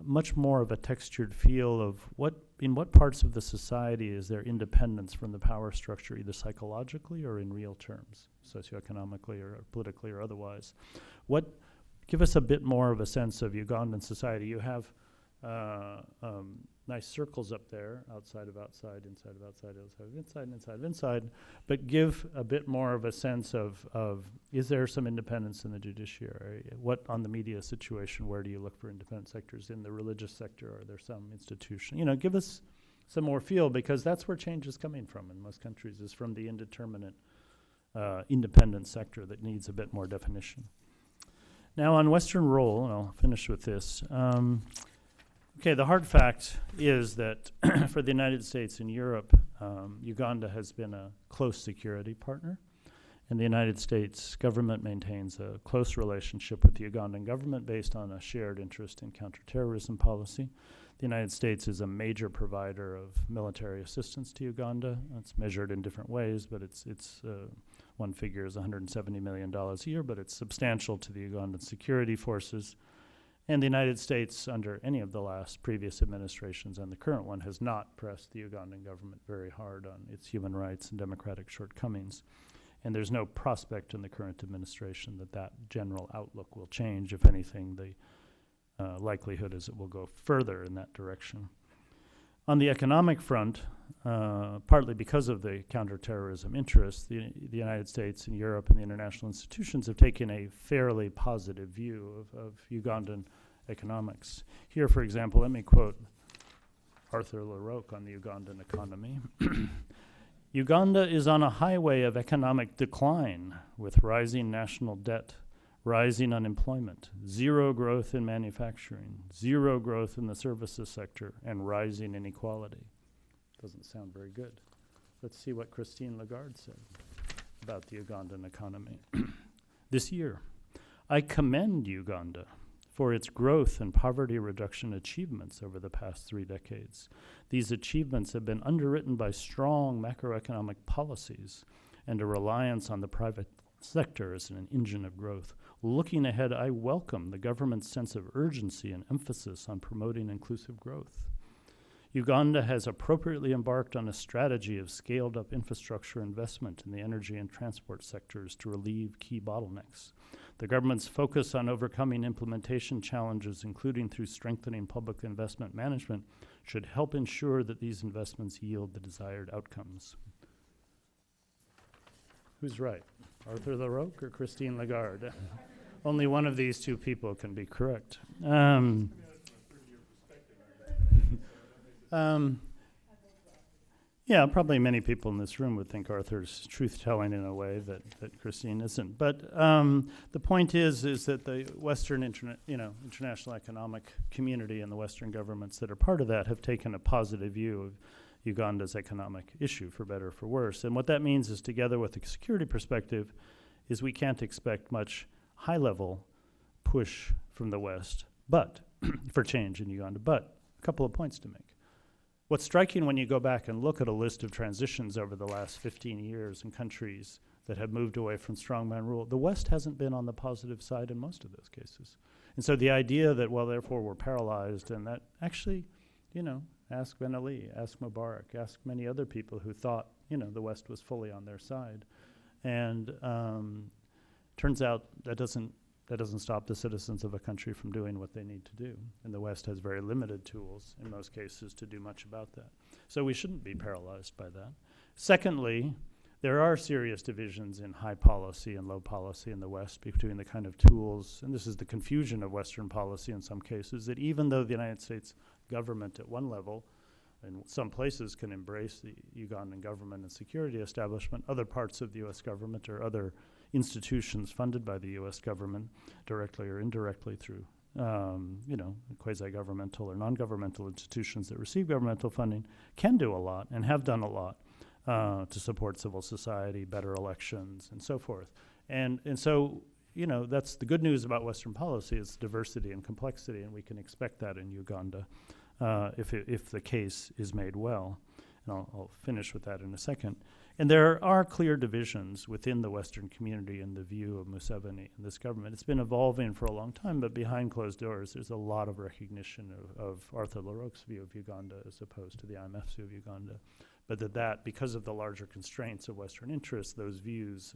much more of a textured feel of in what parts of the society is there independence from the power structure, either psychologically or in real terms, socioeconomically or politically or otherwise. Give us a bit more of a sense of Ugandan society. You have nice circles up there, outside of outside, inside of outside, outside of inside, and inside of inside, but give a bit more of a sense of is there some independence in the judiciary? What on the media situation, where do you look for independent sectors? In the religious sector, are there some institution? Give us some more feel, because that's where change is coming from in most countries, is from the indeterminate independent sector that needs a bit more definition. Now on Western role, and I'll finish with this, okay, the hard fact is that for the United States and Europe, Uganda has been a close security partner, and the United States government maintains a close relationship with the Ugandan government based on a shared interest in counterterrorism policy. The United States is a major provider of military assistance to Uganda. It's measured in different ways, but it's one figure is $170 million a year, but it's substantial to the Ugandan security forces. And the United States, under any of the previous administrations and the current one, has not pressed the Ugandan government very hard on its human rights and democratic shortcomings. And there's no prospect in the current administration that general outlook will change. If anything, the likelihood is it will go further in that direction. On the economic front, partly because of the counterterrorism interests, the United States and Europe and the international institutions have taken a fairly positive view of Ugandan economics. Here, for example, let me quote Arthur LaRocque on the Ugandan economy. Uganda is on a highway of economic decline with rising national debt, rising unemployment, zero growth in manufacturing, zero growth in the services sector, and rising inequality. Doesn't sound very good. Let's see what Christine Lagarde said about the Ugandan economy. This year, I commend Uganda for its growth and poverty reduction achievements over the past 3 decades. These achievements have been underwritten by strong macroeconomic policies and a reliance on the private sector as an engine of growth. Looking ahead, I welcome the government's sense of urgency and emphasis on promoting inclusive growth. Uganda has appropriately embarked on a strategy of scaled-up infrastructure investment in the energy and transport sectors to relieve key bottlenecks. The government's focus on overcoming implementation challenges, including through strengthening public investment management, should help ensure that these investments yield the desired outcomes. Who's right? Arthur LaRocque or Christine Lagarde? Only one of these two people can be correct. Yeah, probably many people in this room would think Arthur's truth-telling in a way that Christine isn't. But the point is that the Western international economic community and the Western governments that are part of that have taken a positive view of Uganda's economic issue, for better or for worse. And what that means is, together with the security perspective, is we can't expect much high-level push from the West, but for change in Uganda. But a couple of points to make. What's striking when you go back and look at a list of transitions over the last 15 years in countries that have moved away from strongman rule, the West hasn't been on the positive side in most of those cases. And so the idea that, well, therefore we're paralyzed, and that actually, ask Ben Ali, ask Mubarak, ask many other people who thought, the West was fully on their side. And turns out that doesn't stop the citizens of a country from doing what they need to do. And the West has very limited tools, in most cases, to do much about that. So we shouldn't be paralyzed by that. Secondly, there are serious divisions in high policy and low policy in the West between the kind of tools, and this is the confusion of Western policy in some cases, that even though the United States government at one level, in some places, can embrace the Ugandan government and security establishment, other parts of the U.S. government or other institutions funded by the U.S. government, directly or indirectly through, quasi-governmental or non-governmental institutions that receive governmental funding, can do a lot and have done a lot to support civil society, better elections, and so forth. And so, that's the good news about Western policy is diversity and complexity, and we can expect that in Uganda if the case is made well. And I'll finish with that in a second. And there are clear divisions within the Western community in the view of Museveni and this government. It's been evolving for a long time, but behind closed doors, there's a lot of recognition of Arthur LaRocque's view of Uganda as opposed to the IMF's view of Uganda. But that because of the larger constraints of Western interests, those views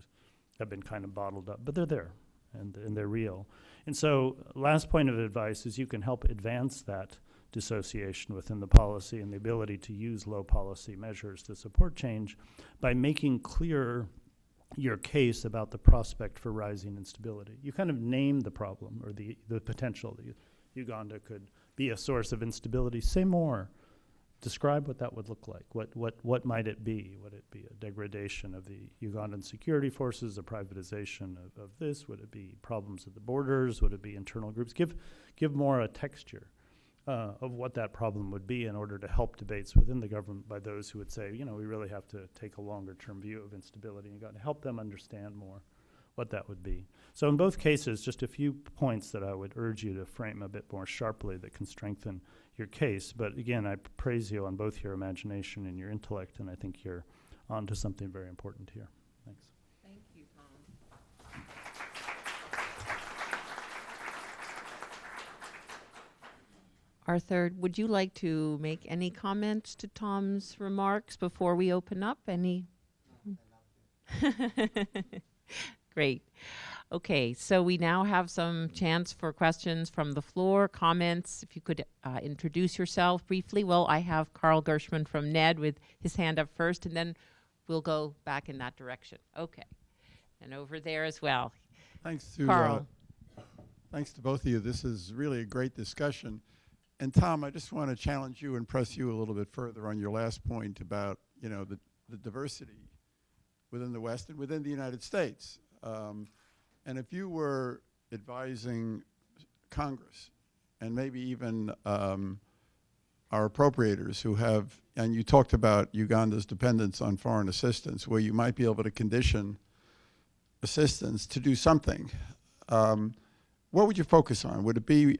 have been kind of bottled up. But they're there, and they're real. And so last point of advice is you can help advance that dissociation within the policy and the ability to use low policy measures to support change by making clear your case about the prospect for rising instability. You kind of name the problem or the potential that Uganda could be a source of instability. Say more. Describe what that would look like. What might it be? Would it be a degradation of the Ugandan security forces, a privatization of this? Would it be problems at the borders? Would it be internal groups? Give more a texture of what that problem would be in order to help debates within the government by those who would say, we really have to take a longer-term view of instability and help them understand more what that would be. So in both cases, just a few points that I would urge you to frame a bit more sharply that can strengthen your case. But again, I praise you on both your imagination and your intellect, and I think you're onto something very important here. Thanks. Thank you, Tom. Arthur, would you like to make any comments to Tom's remarks before we open up? Any? Great. Okay, so we now have some chance for questions from the floor, comments. If you could introduce yourself briefly. Well, I have Carl Gershman from NED with his hand up first, and then we'll go back in that direction. Okay, and over there as well. Thanks to Carl. Thanks to both of you. This is really a great discussion. And Tom, I just want to challenge you and press you a little bit further on your last point about, the diversity within the West and within the United States. And if you were advising Congress and maybe even our appropriators who have, and you talked about Uganda's dependence on foreign assistance, where you might be able to condition assistance to do something, what would you focus on? Would it be,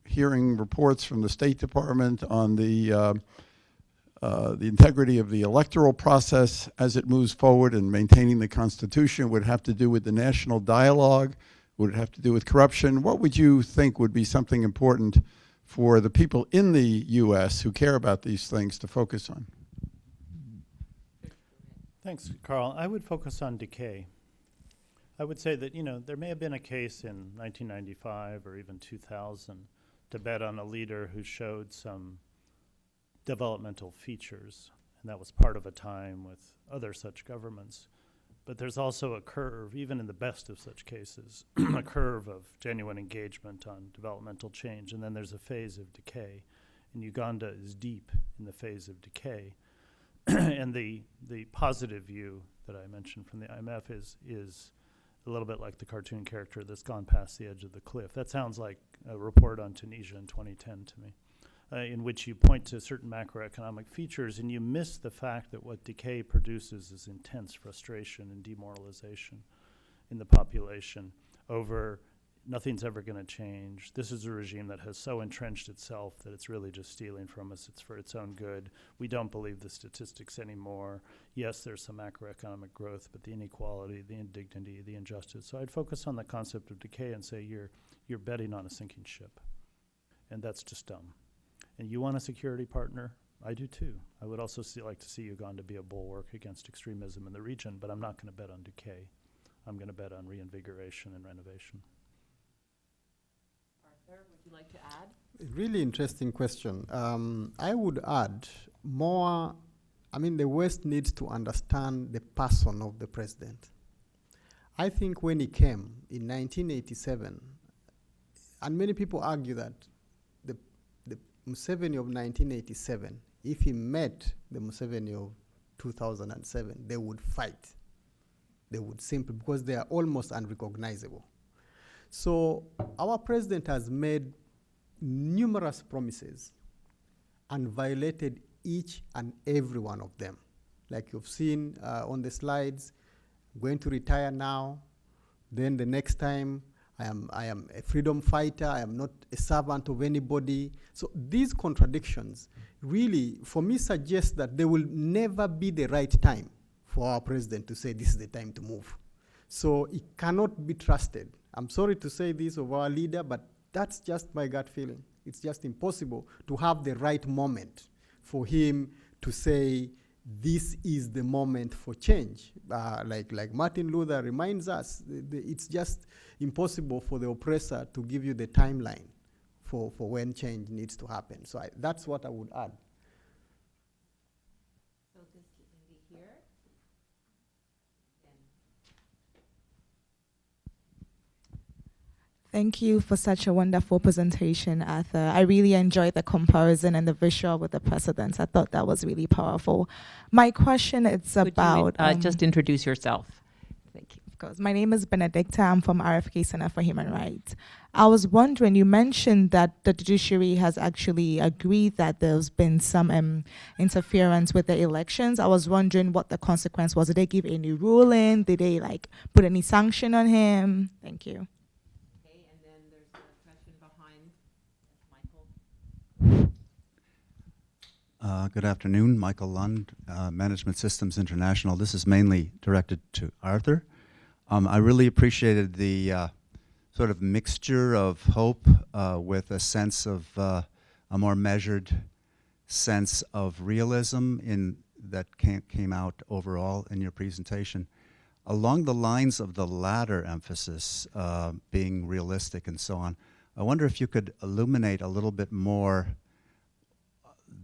hearing reports from the State Department on the integrity of the electoral process as it moves forward and maintaining the Constitution? Would it have to do with the national dialogue? Would it have to do with corruption? What would you think would be something important for the people in the U.S. who care about these things to focus on? Thanks, Carl. I would focus on decay. I would say that, there may have been a case in 1995 or even 2000 to bet on a leader who showed some developmental features, and that was part of a time with other such governments. But there's also a curve, even in the best of such cases, a curve of genuine engagement on developmental change, and then there's a phase of decay. And Uganda is deep in the phase of decay. And the positive view that I mentioned from the IMF is a little bit like the cartoon character that's gone past the edge of the cliff. That sounds like a report on Tunisia in 2010 to me, in which you point to certain macroeconomic features and you miss the fact that what decay produces is intense frustration and demoralization in the population over nothing's ever going to change. This is a regime that has so entrenched itself that it's really just stealing from us. It's for its own good. We don't believe the statistics anymore. Yes, there's some macroeconomic growth, but the inequality, the indignity, the injustice. So I'd focus on the concept of decay and say you're betting on a sinking ship. And that's just dumb. And you want a security partner? I do too. I would also like to see Uganda be a bulwark against extremism in the region, but I'm not going to bet on decay. I'm going to bet on reinvigoration and renovation. Arthur, would you like to add? Really interesting question. I would add more, the West needs to understand the person of the president. I think when he came in 1987, and many people argue that the Museveni of 1987, if he met the Museveni of 2007, they would fight. They would simply, because they are almost unrecognizable. So our president has made numerous promises and violated each and every one of them. Like you've seen on the slides, going to retire now, then the next time I am a freedom fighter, I am not a servant of anybody. So these contradictions really, for me, suggest that there will never be the right time for our president to say this is the time to move. So it cannot be trusted. I'm sorry to say this of our leader, but that's just my gut feeling. It's just impossible to have the right moment for him to say this is the moment for change. Like Martin Luther reminds us, it's just impossible for the oppressor to give you the timeline for when change needs to happen. So that's what I would add. So this lady here. Thank you for such a wonderful presentation, Arthur. I really enjoyed the comparison and the visual with the presidents. I thought that was really powerful. My question is about... just introduce yourself. Thank you. Of course. My name is Benedicta. I'm from RFK Center for Human Rights. I was wondering, you mentioned that the judiciary has actually agreed that there's been some interference with the elections. I was wondering what the consequence was. Did they give any ruling? Did they put any sanction on him? Thank you. Good afternoon, Michael Lund, Management Systems International. This is mainly directed to Arthur. I really appreciated the sort of mixture of hope with a sense of a more measured sense of realism that came out overall in your presentation. Along the lines of the latter emphasis, being realistic and so on, I wonder if you could illuminate a little bit more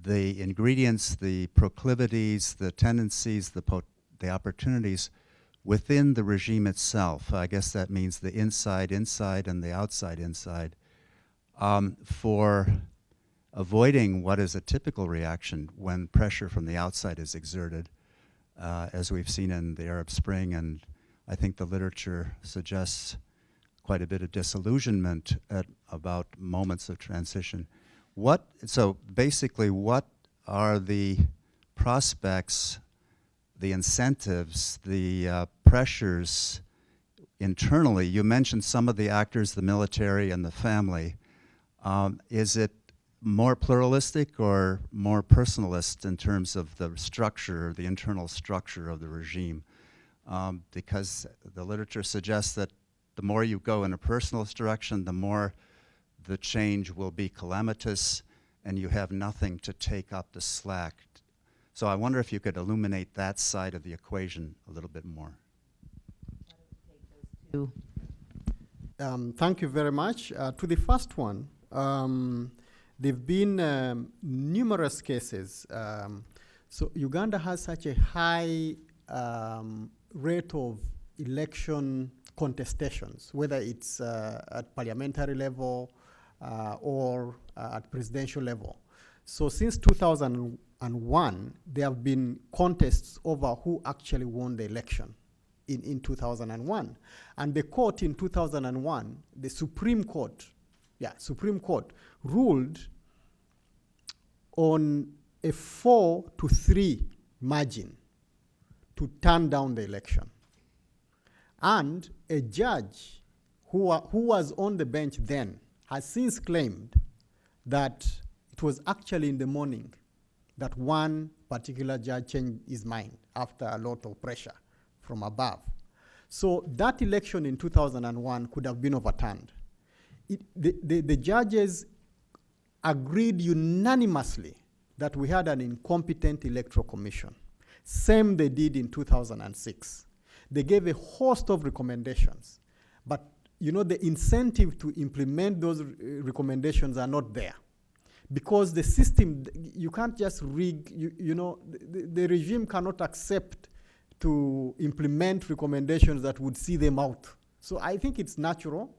the ingredients, the proclivities, the tendencies, the opportunities within the regime itself. I guess that means the inside and the outside, for avoiding what is a typical reaction when pressure from the outside is exerted, as we've seen in the Arab Spring, and I think the literature suggests quite a bit of disillusionment at about moments of transition. So basically, what are the prospects, the incentives, the pressures internally? You mentioned some of the actors, the military and the family. Is it more pluralistic or more personalist in terms of the structure, the internal structure of the regime? Because the literature suggests that the more you go in a personalist direction, the more the change will be calamitous and you have nothing to take up the slack. So I wonder if you could illuminate that side of the equation a little bit more. Thank you very much. To the first one, there have been numerous cases. So Uganda has such a high rate of election contestations, whether it's at parliamentary level or at presidential level. So since 2001, there have been contests over who actually won the election in 2001. And the court in 2001, the Supreme Court ruled on a 4-3 margin to turn down the election. And a judge who was on the bench then has since claimed that it was actually in the morning that one particular judge changed his mind after a lot of pressure from above. So that election in 2001 could have been overturned. The judges agreed unanimously that we had an incompetent electoral commission. Same they did in 2006. They gave a host of recommendations, but you know the incentive to implement those recommendations are not there. Because the system, you can't just rig, the regime cannot accept to implement recommendations that would see them out. So I think it's natural.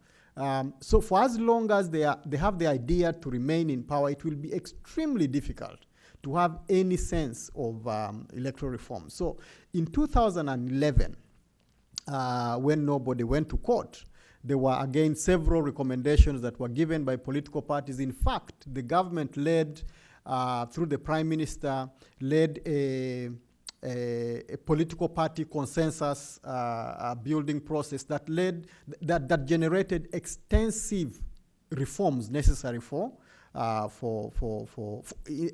So for as long as they have the idea to remain in power, it will be extremely difficult to have any sense of electoral reform. So in 2011, when nobody went to court, there were again several recommendations that were given by political parties. In fact, the government led, through the Prime Minister, led a political party consensus building process that generated extensive reforms necessary for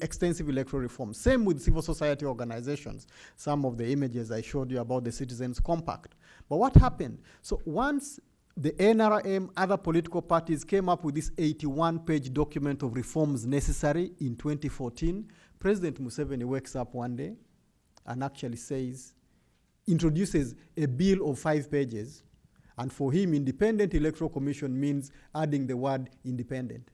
extensive electoral reform. Same with civil society organizations. Some of the images I showed you about the Citizens Compact. But what happened? So once the NRM, other political parties came up with this 81-page document of reforms necessary in 2014, President Museveni wakes up one day and actually introduces a bill of 5 pages, and for him, independent electoral commission means adding the word independent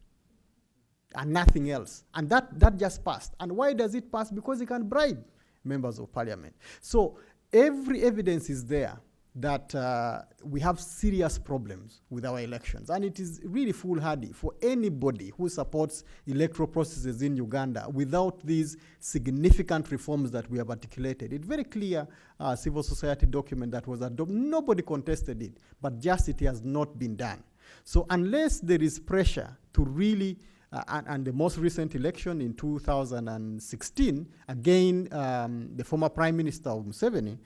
and nothing else. And that just passed. And why does it pass? Because he can bribe members of parliament. So every evidence is there that we have serious problems with our elections. And it is really foolhardy for anybody who supports electoral processes in Uganda without these significant reforms that we have articulated. It's very clear civil society document that was adopted. Nobody contested it, but just it has not been done. So unless there is pressure to really and the most recent election in 2016, again, the former Prime Minister of Museveni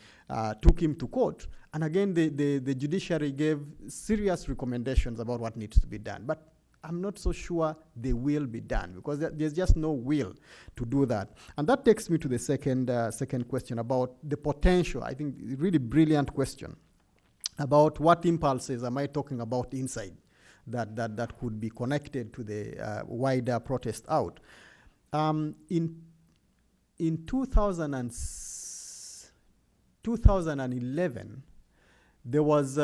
took him to court. And again, the judiciary gave serious recommendations about what needs to be done. But I'm not so sure they will be done because there's just no will to do that. And that takes me to the second question about the potential. I think really brilliant question about what impulses am I talking about inside that could be connected to the wider protest out. In 2011, there was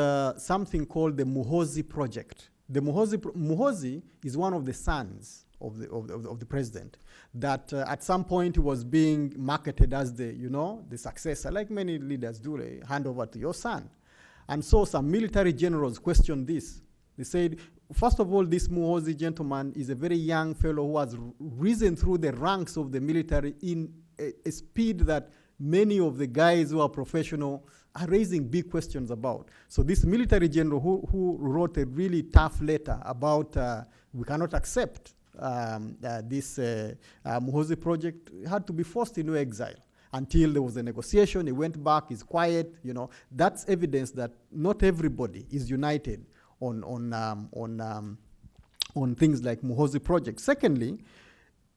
something called the Muhoozi Project. The Muhoozi is one of the sons of the president that at some point was being marketed as the successor, like many leaders do. They hand over to your son. And so some military generals questioned this. They said, first of all, this Muhoozi gentleman is a very young fellow who has risen through the ranks of the military in a speed that many of the guys who are professional are raising big questions about. So this military general who wrote a really tough letter about we cannot accept this Muhoozi project had to be forced into exile until there was a negotiation. He went back, he's quiet. That's evidence that not everybody is united on on things like Muhoozi Project. Secondly,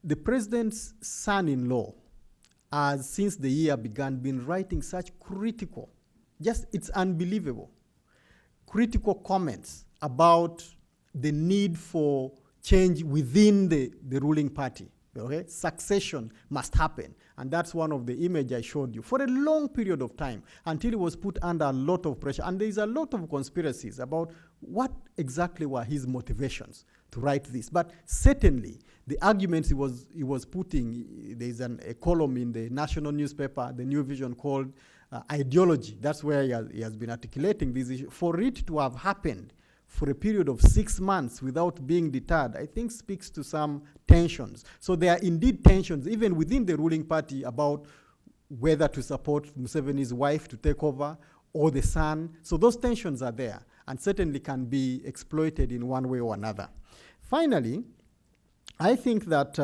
the president's son-in-law has, since the year began, been writing such critical, it's unbelievable, critical comments about the need for change within the ruling party. Okay? Succession must happen. And that's one of the images I showed you. For a long period of time, until he was put under a lot of pressure. And there's a lot of conspiracies about what exactly were his motivations to write this. But certainly, the arguments he was putting, there's a column in the national newspaper, the New Vision, called Ideology. That's where he has been articulating this issue. For it to have happened for a period of 6 months without being deterred, I think speaks to some tensions. So there are indeed tensions, even within the ruling party, about whether to support Museveni's wife to take over or the son. So those tensions are there and certainly can be exploited in one way or another. Finally, I think that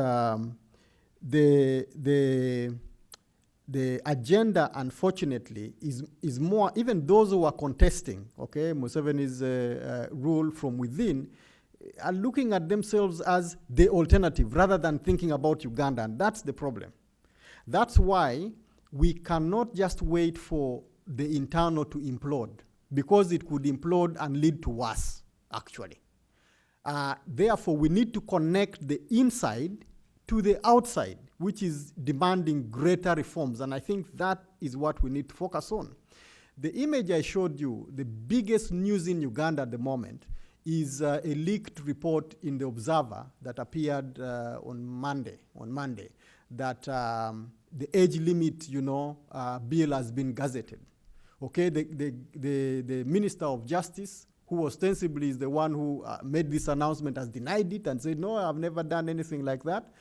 the agenda, unfortunately, is more, even those who are contesting, okay, Museveni's rule from within, are looking at themselves as the alternative rather than thinking about Uganda, and that's the problem. That's why we cannot just wait for the internal to implode, because it could implode and lead to worse, actually. Therefore, we need to connect the inside to the outside, which is demanding greater reforms. And I think that is what we need to focus on. The image I showed you, the biggest news in Uganda at the moment, is a leaked report in the Observer that appeared on Monday, that the age limit, bill has been gazetted. Okay, the Minister of Justice, who ostensibly is the one who made this announcement, has denied it and said, no, I've never done anything like that.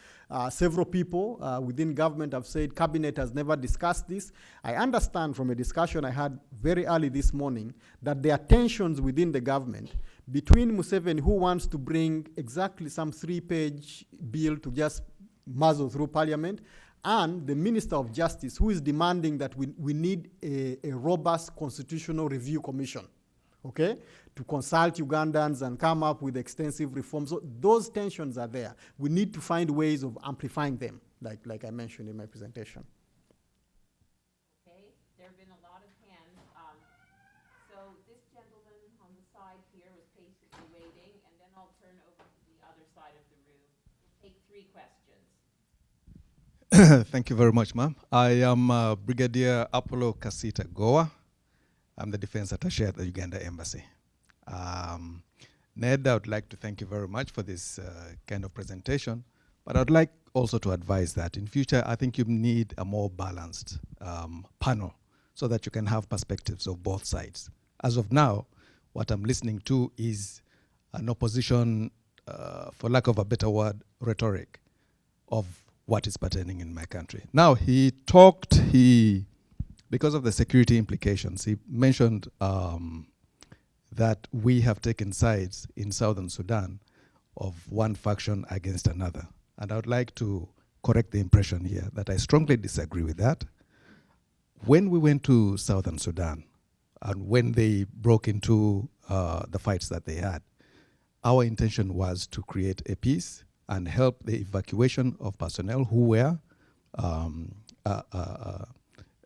Several people within government have said cabinet has never discussed this. I understand from a discussion I had very early this morning that there are tensions within the government between Museveni, who wants to bring exactly some 3-page bill to just muzzle through parliament, and the Minister of Justice, who is demanding that we need a robust constitutional review commission, okay, to consult Ugandans and come up with extensive reforms. So those tensions are there. We need to find ways of amplifying them, like I mentioned in my presentation. Okay, there have been a lot of hands. So this gentleman on the side here was patiently waiting, and then I'll turn over to the other side of the room. We'll take 3 questions. Thank you very much, ma'am. I am Brigadier Apollo Kasita Goa. I'm the Defense Attaché at the Uganda Embassy. Ned, I would like to thank you very much for this kind of presentation, but I'd like also to advise that in future, I think you need a more balanced panel so that you can have perspectives of both sides. As of now, what I'm listening to is an opposition, for lack of a better word, rhetoric of what is pertaining in my country. Now, because of the security implications, he mentioned that we have taken sides in Southern Sudan of one faction against another. And I would like to correct the impression here that I strongly disagree with that. When we went to Southern Sudan, and when they broke into the fights that they had, our intention was to create a peace and help the evacuation of personnel who were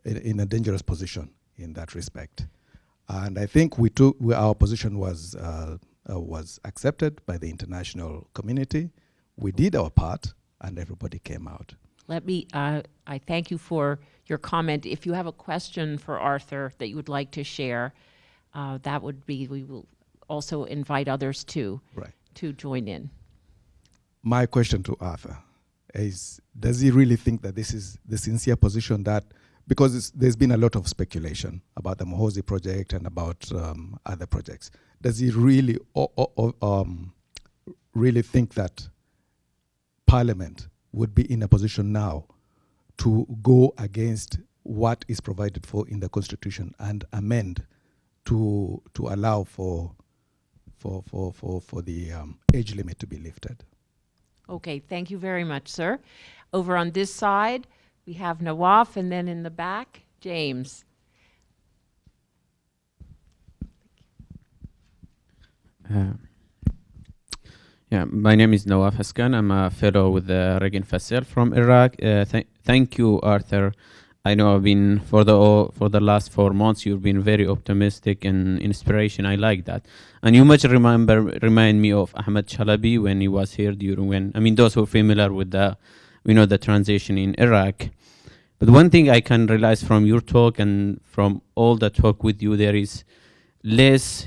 in a dangerous position in that respect. And I think our position was accepted by the international community. We did our part, and everybody came out. I thank you for your comment. If you have a question for Arthur that you would like to share, we will also invite others to join in. My question to Arthur is, does he really think that this is the sincere position that, because there's been a lot of speculation about the Muhoozi project and about other projects, does he really really think that Parliament would be in a position now to go against what is provided for in the Constitution and amend to allow for the age limit to be lifted? Okay, thank you very much, sir. Over on this side, we have Nawaf, and then in the back, James. Yeah, my name is Nawaf Haskan. I'm a fellow with the Regan Fassel from Iraq. Thank you, Arthur. I know I've been for the last 4 months. You've been very optimistic and inspiration. I like that, and you much remind me of Ahmed Chalabi when he was here those who are familiar with the transition in Iraq. But one thing I can realize from your talk and from all the talk with you, there is less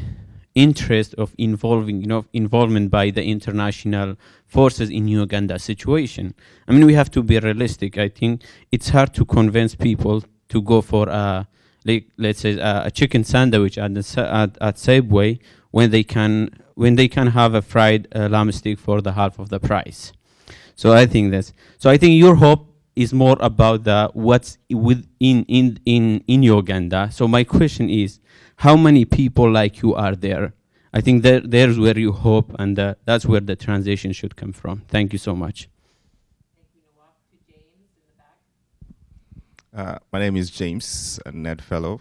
interest of involvement by the international forces in Uganda situation. I mean, we have to be realistic. I think it's hard to convince people to go for let's say a chicken sandwich at Subway when they can have a fried lamb steak for the half of the price. So I think your hope is more about what's in Uganda. So my question is, how many people like you are there? I think there's where you hope, and that's where the transition should come from. Thank you so much. Thank you, Nawaf. To James in the back. My name is James, a NED Fellow.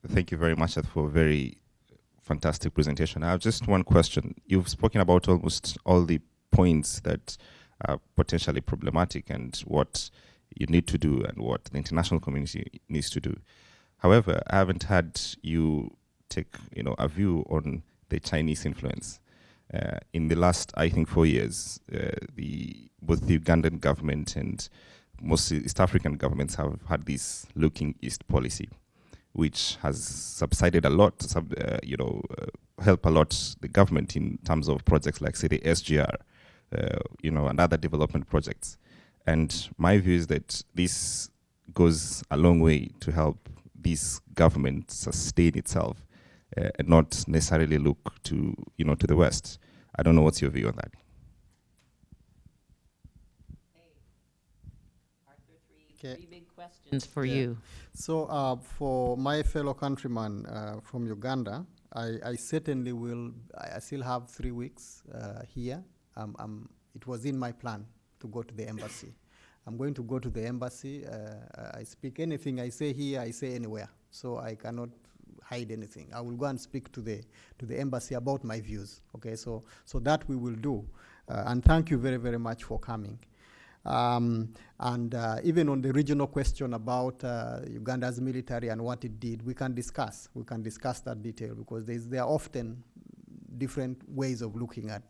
Thank you very much for a very fantastic presentation. I have just one question. You've spoken about almost all the points that are potentially problematic and what you need to do and what the international community needs to do. However, I haven't had you take a view on the Chinese influence. In the last, I think, 4 years, both the Ugandan government and most East African governments have had this looking east policy, which has subsided a lot, help a lot the government in terms of projects like, say, the SGR, and other development projects. And my view is that this goes a long way to help this government sustain itself and not necessarily look to the West. I don't know what's your view on that. Arthur, three big questions for you. So for my fellow countryman from Uganda, I certainly will. I still have 3 weeks here. It was in my plan to go to the embassy. I'm going to go to the embassy. I speak anything I say here, I say anywhere. So I cannot hide anything. I will go and speak to the embassy about my views. Okay, so that we will do. And thank you very, very much for coming. And even on the regional question about Uganda's military and what it did, we can discuss. We can discuss that detail because there are often different ways of looking at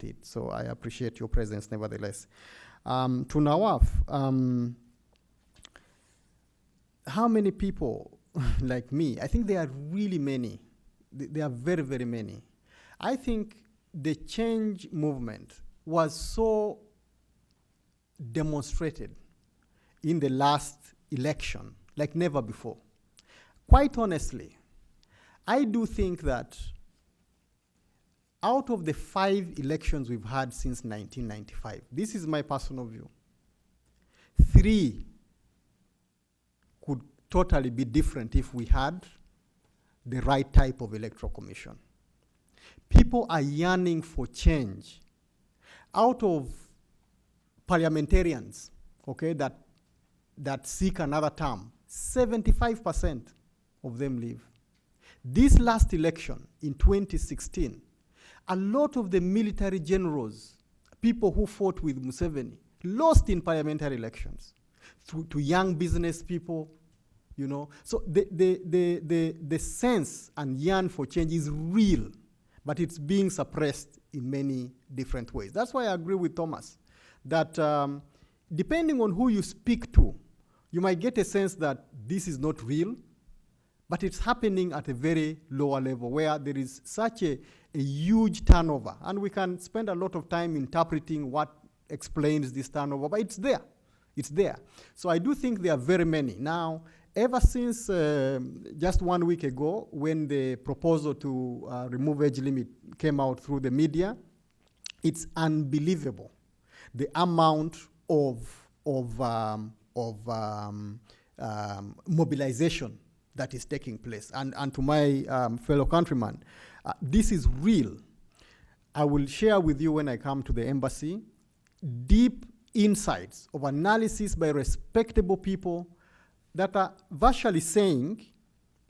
it. So I appreciate your presence nevertheless. To Nawaf, how many people like me? I think there are really many. There are very, very many. I think the change movement was so demonstrated in the last election like never before. Quite honestly, I do think that out of the 5 elections we've had since 1995, this is my personal view, 3 could totally be different if we had the right type of electoral commission. People are yearning for change. Out of parliamentarians, okay, that seek another term, 75% of them leave. This last election in 2016, a lot of the military generals, people who fought with Museveni, lost in parliamentary elections to young business people, So the sense and yearn for change is real, but it's being suppressed in many different ways. That's why I agree with Thomas that depending on who you speak to, you might get a sense that this is not real, but it's happening at a very lower level where there is such a huge turnover. And we can spend a lot of time interpreting what explains this turnover, but it's there. It's there. So I do think there are very many. Now, ever since just 1 week ago, when the proposal to remove age limit came out through the media, it's unbelievable the amount of mobilization that is taking place. And to my fellow countrymen, this is real. I will share with you when I come to the embassy deep insights of analysis by respectable people that are virtually saying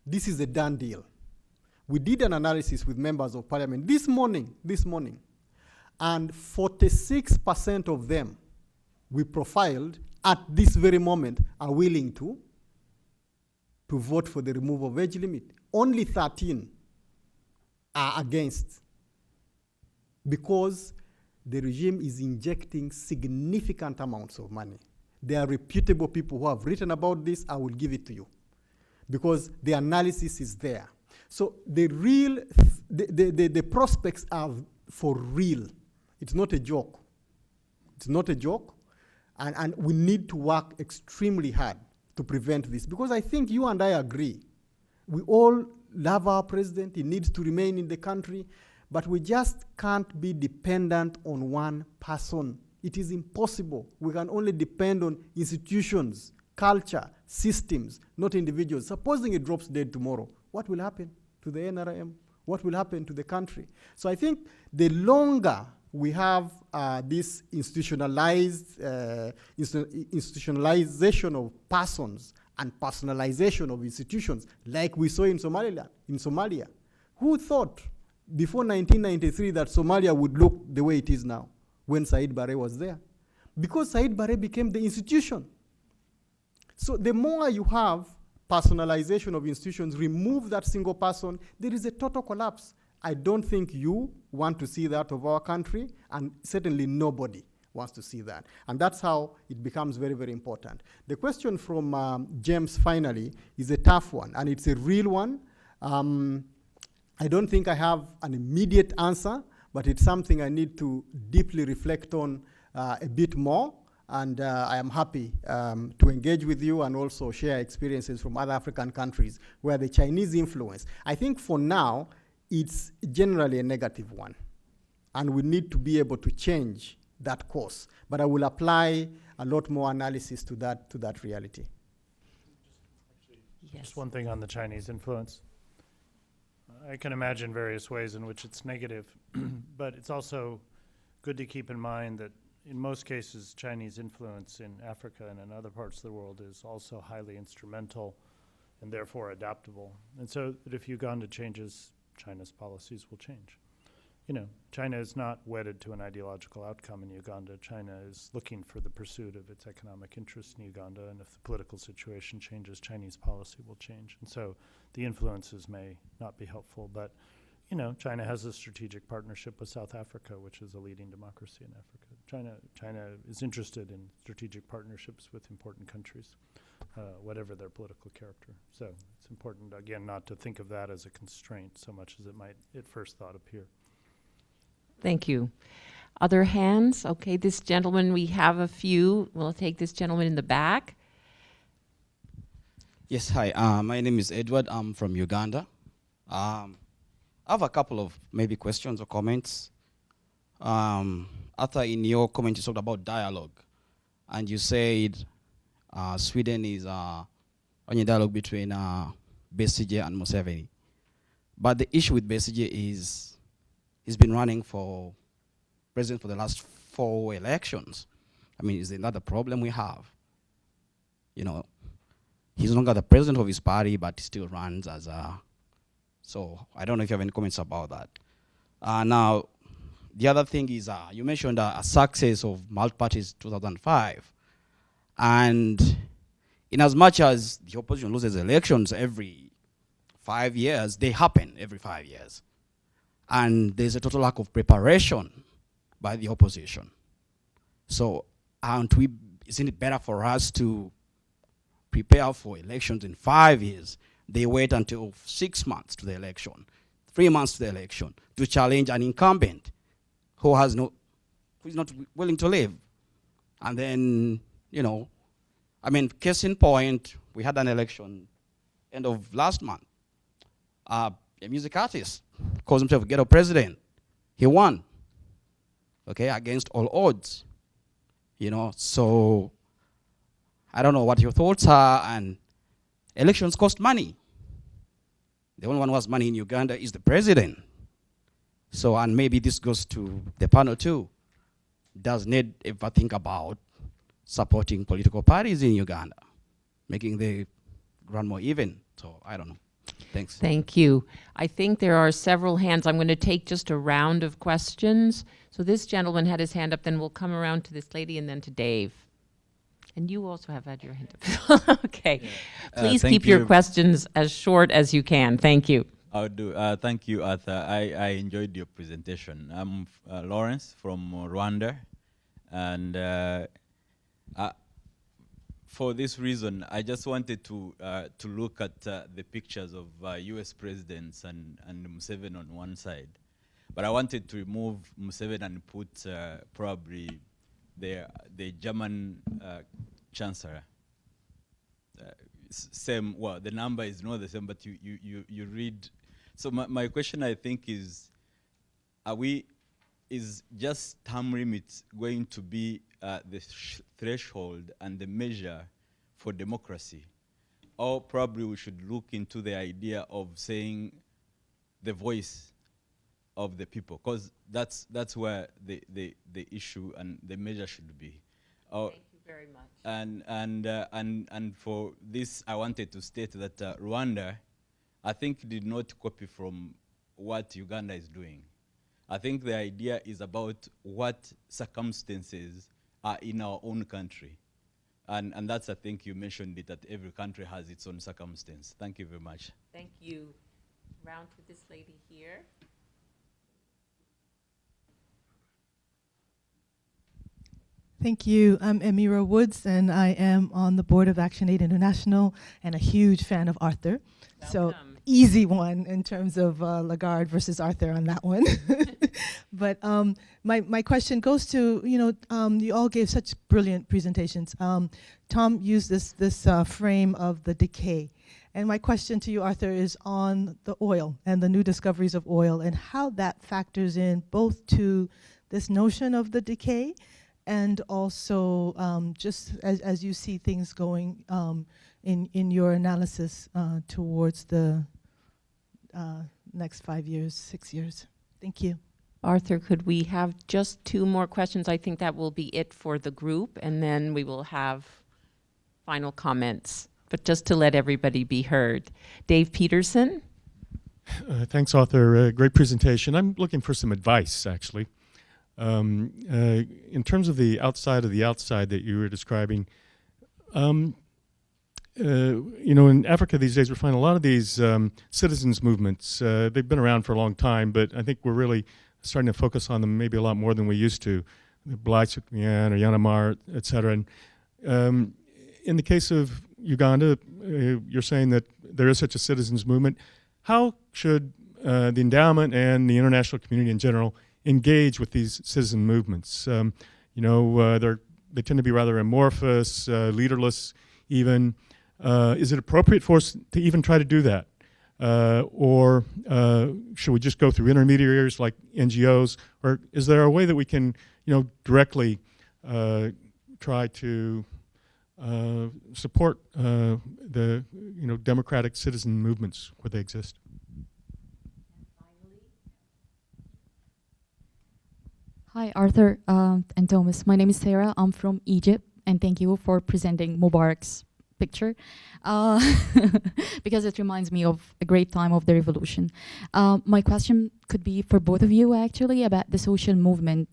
this is a done deal. We did an analysis with members of parliament this morning, And 46% of them we profiled at this very moment are willing to vote for the removal of age limit. Only 13 are against, because the regime is injecting significant amounts of money. There are reputable people who have written about this. I will give it to you, because the analysis is there. So the prospects are for real. It's not a joke. It's not a joke. And we need to work extremely hard to prevent this, because I think you and I agree. We all love our president. He needs to remain in the country, but we just can't be dependent on one person. It is impossible. We can only depend on institutions, culture, systems, not individuals. Supposing it drops dead tomorrow, what will happen to the NRM? What will happen to the country? So I think the longer we have this institutionalization of persons and personalization of institutions, like we saw in Somalia. Who thought before 1993 that Somalia would look the way it is now when Said Barre was there? Because Said Barre became the institution. So the more you have personalization of institutions, remove that single person, there is a total collapse. I don't think you want to see that of our country, and certainly nobody wants to see that. And that's how it becomes very, very important. The question from James, finally, is a tough one, and it's a real one. I don't think I have an immediate answer, but it's something I need to deeply reflect on a bit more. And I am happy to engage with you and also share experiences from other African countries where the Chinese influence, I think for now, it's generally a negative one. And we need to be able to change that course. But I will apply a lot more analysis to that reality. Yes. Just one thing on the Chinese influence. I can imagine various ways in which it's negative, but it's also good to keep in mind that in most cases, Chinese influence in Africa and in other parts of the world is also highly instrumental and therefore adaptable. And so that if Uganda changes, China's policies will change. You know, China is not wedded to an ideological outcome in Uganda. China is looking for the pursuit of its economic interests in Uganda, and if the political situation changes, Chinese policy will change. And so the influences may not be helpful, but you know, China has a strategic partnership with South Africa, which is a leading democracy in Africa. China is interested in strategic partnerships with important countries, whatever their political character. So it's important, again, not to think of that as a constraint so much as it might at first thought appear. Thank you. Other hands? Okay, this gentleman, we have a few. We'll take this gentleman in the back. Yes, hi. My name is Edward. I'm from Uganda. I have a couple of maybe questions or comments. After in your comment you talked about dialogue, and you said Sweden is on a dialogue between Besigye and Museveni. But the issue with Besigye is he's been running for president for the last 4 elections. I mean, is another problem we have? You know, he's no longer the president of his party, but he still runs as a. So I don't know if you have any comments about that. Now, the other thing is you mentioned a success of multi-parties 2005. And in as much as the opposition loses elections every 5 years, they happen every 5 years. And there's a total lack of preparation by the opposition. So isn't it better for us to prepare for elections in 5 years? They wait until 6 months to the election, 3 months to the election, to challenge an incumbent who is not willing to leave. And then, you know, I mean, case in point, we had an election end of last month. A music artist calls himself ghetto president. He won, okay, against all odds, you know. So I don't know what your thoughts are, and elections cost money. The only one who has money in Uganda is the president. So, and maybe this goes to the panel too. Does NED ever think about supporting political parties in Uganda, making the ground more even? So, I don't know. Thanks. Thank you. I think there are several hands. I'm going to take just a round of questions. So this gentleman had his hand up, then we'll come around to this lady and then to Dave. And you also have had your hand up. Okay. Yeah. Please Thank keep your you. questions as short as you can. Thank you. I'll do. Thank you, Arthur. I enjoyed your presentation. I'm Lawrence from Rwanda, and for this reason, I just wanted to look at the pictures of U.S. presidents and Museveni on one side, but I wanted to remove Museveni and put probably the German chancellor. Same. Well, the number is not the same, but you read. So my question, I think, is: is just term limits going to be the threshold and the measure for democracy, or probably we should look into the idea of saying the voice of the people, because that's where the issue and the measure should be. Thank you very much. And for this, I wanted to state that Rwanda, I think, did not copy from what Uganda is doing. I think the idea is about what circumstances are in our own country. And that's, I think you mentioned it, that every country has its own circumstance. Thank you very much. Thank you. Round to this lady here. Thank you. I'm Emira Woods, and I am on the board of Action Aid International and a huge fan of Arthur. So easy one in terms of Lagarde versus Arthur on that one. But my question goes to, you all gave such brilliant presentations. Tom used this frame of the decay. And my question to you, Arthur, is on the oil and the new discoveries of oil and how that factors in both to this notion of the decay and also just as you see things going in your analysis towards the next 5 years, 6 years. Thank you. Arthur, could we have just 2 more questions? I think that will be it for the group, and then we will have final comments. But just to let everybody be heard. Dave Peterson. Thanks, Arthur. Great presentation. I'm looking for some advice, actually. In terms of the outside that you were describing, in Africa these days, we're finding a lot of these citizens movements. They've been around for a long time, but I think we're really starting to focus on them maybe a lot more than we used to. Blaisukmian or Yanamar, et cetera. And in the case of Uganda, you're saying that there is such a citizens movement. How should the endowment and the international community in general engage with these citizen movements? They tend to be rather amorphous, leaderless even. Is it appropriate for us to even try to do that? Or should we just go through intermediaries like NGOs? Or is there a way that we can, directly try to support the, democratic citizen movements where they exist? Hi, Arthur and Thomas. My name is Sarah. I'm from Egypt, and thank you for presenting Mubarak's picture because it reminds me of a great time of the revolution. My question could be for both of you, actually, about the social movement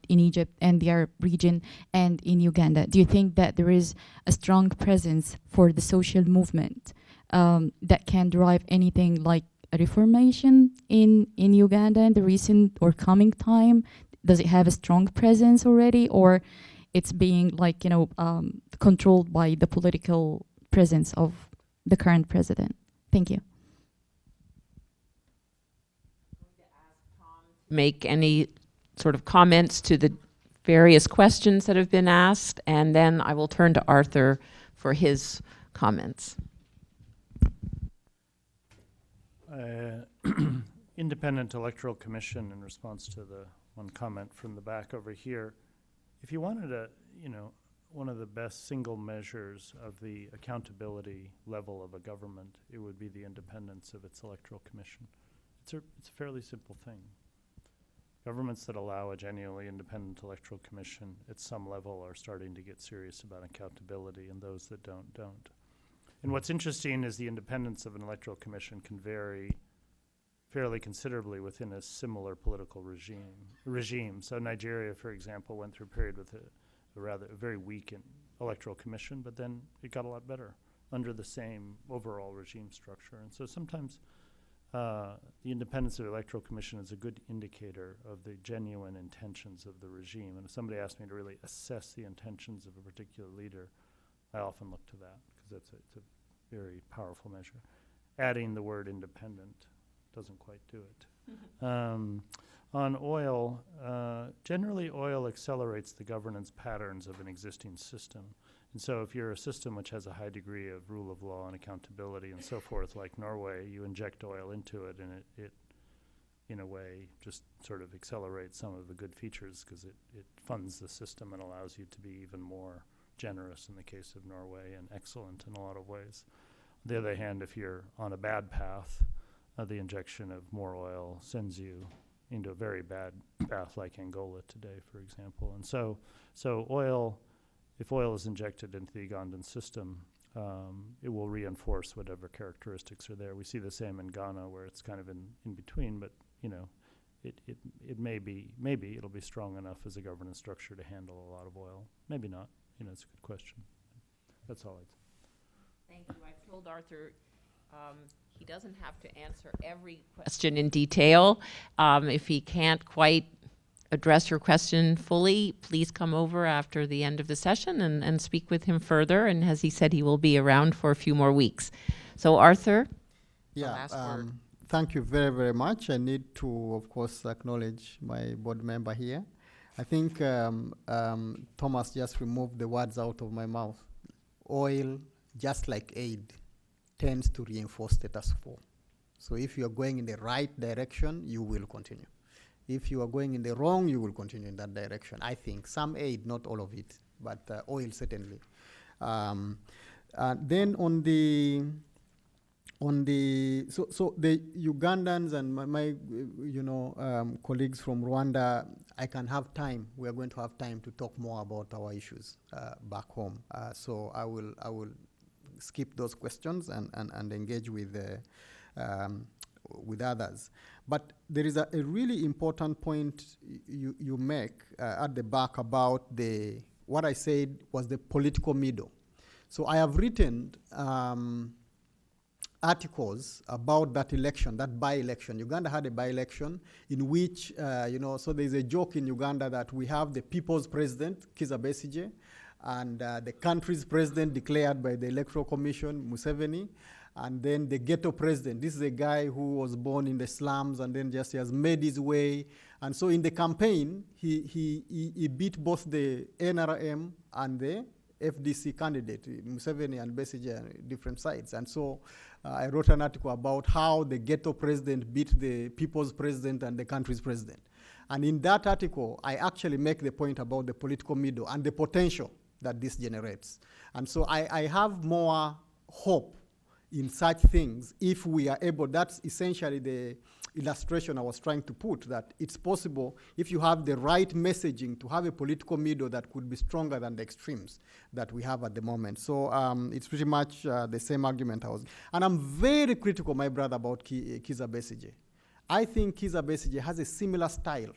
in Egypt and the Arab region and in Uganda. Do you think that there is a strong presence for the social movement that can drive anything like a reformation in Uganda in the recent or coming time? Does it have a strong presence already, or it's being controlled by the political presence of the current president? Thank you. Make any sort of comments to the various questions that have been asked, and then I will turn to Arthur for his comments. Independent Electoral Commission, in response to the one comment from the back over here, if you wanted one of the best single measures of the accountability level of a government, it would be the independence of its electoral commission. It's a fairly simple thing. Governments that allow a genuinely independent electoral commission at some level are starting to get serious about accountability, and those that don't. And what's interesting is the independence of an electoral commission can vary fairly considerably within a similar political regime. So Nigeria, for example, went through a period with a very weak electoral commission, but then it got a lot better under the same overall regime structure. And so sometimes the independence of the electoral commission is a good indicator of the genuine intentions of the regime. And if somebody asks me to really assess the intentions of a particular leader, I often look to that, because it's a very powerful measure. Adding the word independent doesn't quite do it. On oil, generally oil accelerates the governance patterns of an existing system. And so if you're a system which has a high degree of rule of law and accountability and so forth, like Norway, you inject oil into it, and it in a way, just sort of accelerates some of the good features, because it funds the system and allows you to be even more generous in the case of Norway, and excellent in a lot of ways. On the other hand, if you're on a bad path, the injection of more oil sends you into a very bad path, like Angola today, for example. And so oil, if oil is injected into the Ugandan system, it will reinforce whatever characteristics are there. We see the same in Ghana, where it's kind of in between, but you know, it maybe it'll be strong enough as a governance structure to handle a lot of oil. Maybe not. You know, it's a good question. That's all I'd say. Thank you. I've told Arthur he doesn't have to answer every question in detail. If he can't quite address your question fully, please come over after the end of the session and speak with him further. And as he said, he will be around for a few more weeks. So Arthur, the last word. Thank you very, very much. I need to, of course, acknowledge my board member here. I think Thomas just removed the words out of my mouth. Oil, just like aid, tends to reinforce status quo. So if you are going in the right direction, you will continue. If you are going in the wrong, you will continue in that direction. I think some aid, not all of it, but oil certainly. Then on the Ugandans and my colleagues from Rwanda, I can have time. We are going to have time to talk more about our issues back home. So I will skip those questions and engage with others. But there is a really important point you make at the back about what I said was the political middle. So I have written articles about that election, that by-election. Uganda had a by-election in which, so there's a joke in Uganda that we have the people's president, Kizza Besigye, and the country's president declared by the Electoral Commission, Museveni, and then the ghetto president. This is a guy who was born in the slums and then just has made his way. And so in the campaign, he beat both the NRM and the FDC candidate, Museveni and Besigye, on different sides. And so I wrote an article about how the ghetto president beat the people's president and the country's president. And in that article, I actually make the point about the political middle and the potential that this generates. And so I have more hope in such things if we are able. That's essentially the illustration I was trying to put, that it's possible if you have the right messaging to have a political middle that could be stronger than the extremes that we have at the moment. So it's pretty much the same argument and I'm very critical, my brother, about Kizza Besigye. I think Kizza Besigye has a similar style.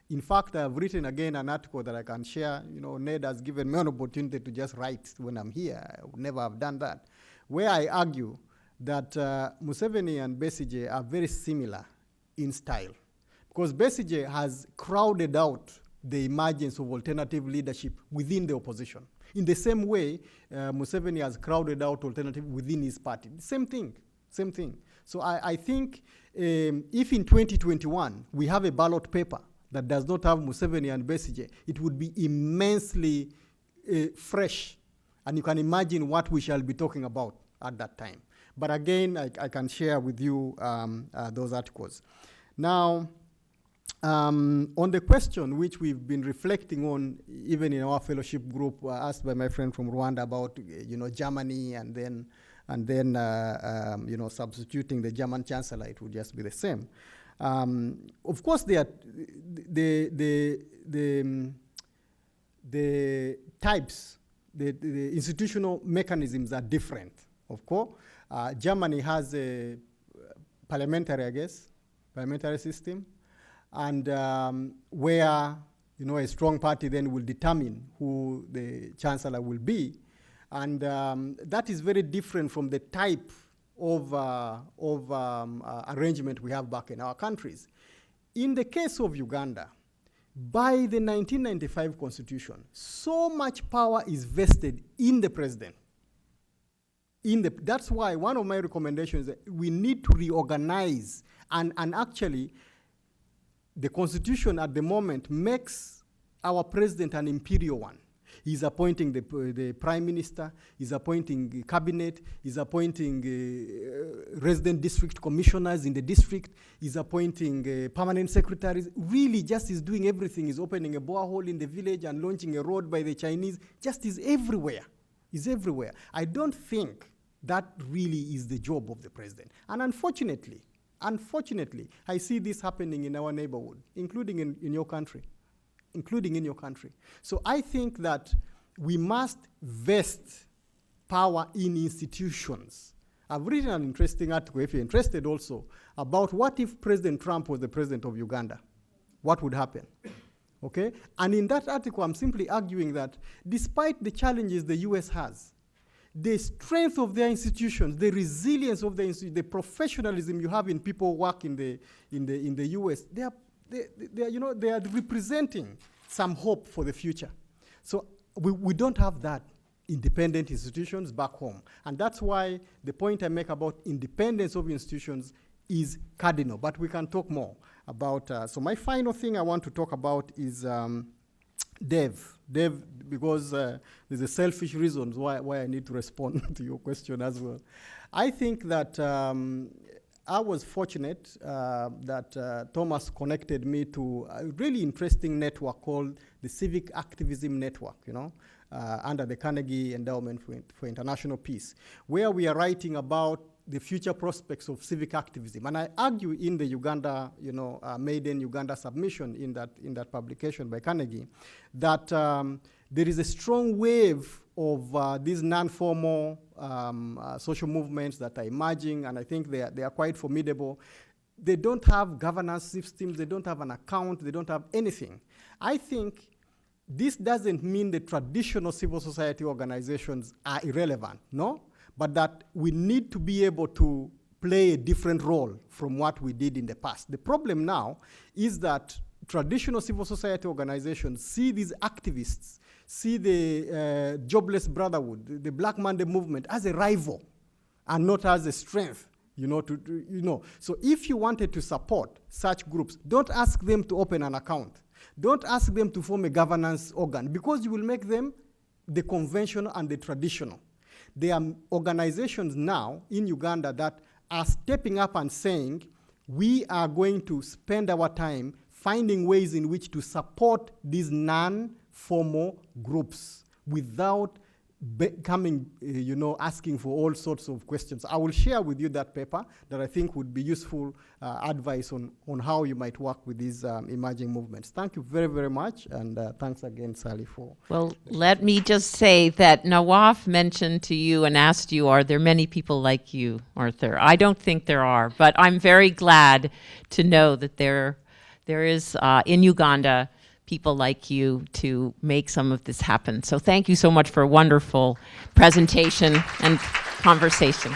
In fact, I've written again an article that I can share. Ned has given me an opportunity to just write when I'm here. I would never have done that, where I argue that Museveni and Besigye are very similar in style, because Besigye has crowded out the emergence of alternative leadership within the opposition. In the same way, Museveni has crowded out alternative within his party. Same thing. So I think if in 2021 we have a ballot paper that does not have Museveni and Besigye, it would be immensely fresh. And you can imagine what we shall be talking about at that time. But again, I can share with you those articles. Now, on the question which we've been reflecting on, even in our fellowship group, asked by my friend from Rwanda about, Germany, and then substituting the German chancellor, it would just be the same. Of course, the types, the institutional mechanisms are different. of course. Germany has a parliamentary system, and where a strong party then will determine who the chancellor will be, and that is very different from the type of arrangement we have back in our countries. In the case of Uganda, by the 1995 constitution, so much power is vested in the president. That's why one of my recommendations is that we need to reorganize, and actually the constitution at the moment makes our president an imperial one. He's appointing the prime minister, he's appointing the cabinet, he's appointing resident district commissioners in the district, he's appointing permanent secretaries. Really just is doing everything. He's opening a borehole in the village and launching a road by the Chinese. Just is everywhere. Is everywhere. I don't think that really is the job of the president. And unfortunately, I see this happening in our neighborhood, including in your country. So I think that we must vest power in institutions. I've written an interesting article, if you're interested also, about what if President Trump was the president of Uganda? What would happen? Okay? And in that article, I'm simply arguing that despite the challenges the US has, the strength of their institutions, the resilience of the institutions, the professionalism you have in people who work in the US, they are representing some hope for the future. So we don't have that independent institutions back home. And that's why the point I make about independence of institutions is cardinal, but we can talk more about, so my final thing I want to talk about is Dev, because there's a selfish reasons why I need to respond to your question as well. I think that I was fortunate that Thomas connected me to a really interesting network called the Civic Activism Network, under the Carnegie Endowment for International Peace, where we are writing about the future prospects of civic activism. And I argue in the Uganda, Maiden Uganda submission in that publication by Carnegie, that there is a strong wave of these non-formal social movements that are emerging, and I think they are quite formidable. They don't have governance systems, they don't have an account, they don't have anything. I think this doesn't mean the traditional civil society organizations are irrelevant, no? But that we need to be able to play a different role from what we did in the past. The problem now is that traditional civil society organizations see these activists, see the Jobless Brotherhood, the Black Monday movement as a rival and not as a strength, So if you wanted to support such groups, don't ask them to open an account. Don't ask them to form a governance organ, because you will make them the conventional and the traditional. There are organizations now in Uganda that are stepping up and saying, we are going to spend our time finding ways in which to support these non-formal groups without asking for all sorts of questions. I will share with you that paper that I think would be useful advice on how you might work with these emerging movements. Thank you very, very much, and thanks again, Sally, for... Well, let me just say that Nawaf mentioned to you and asked you, are there many people like you, Arthur? I don't think there are, but I'm very glad to know that there is in Uganda people like you to make some of this happen. So thank you so much for a wonderful presentation and conversation.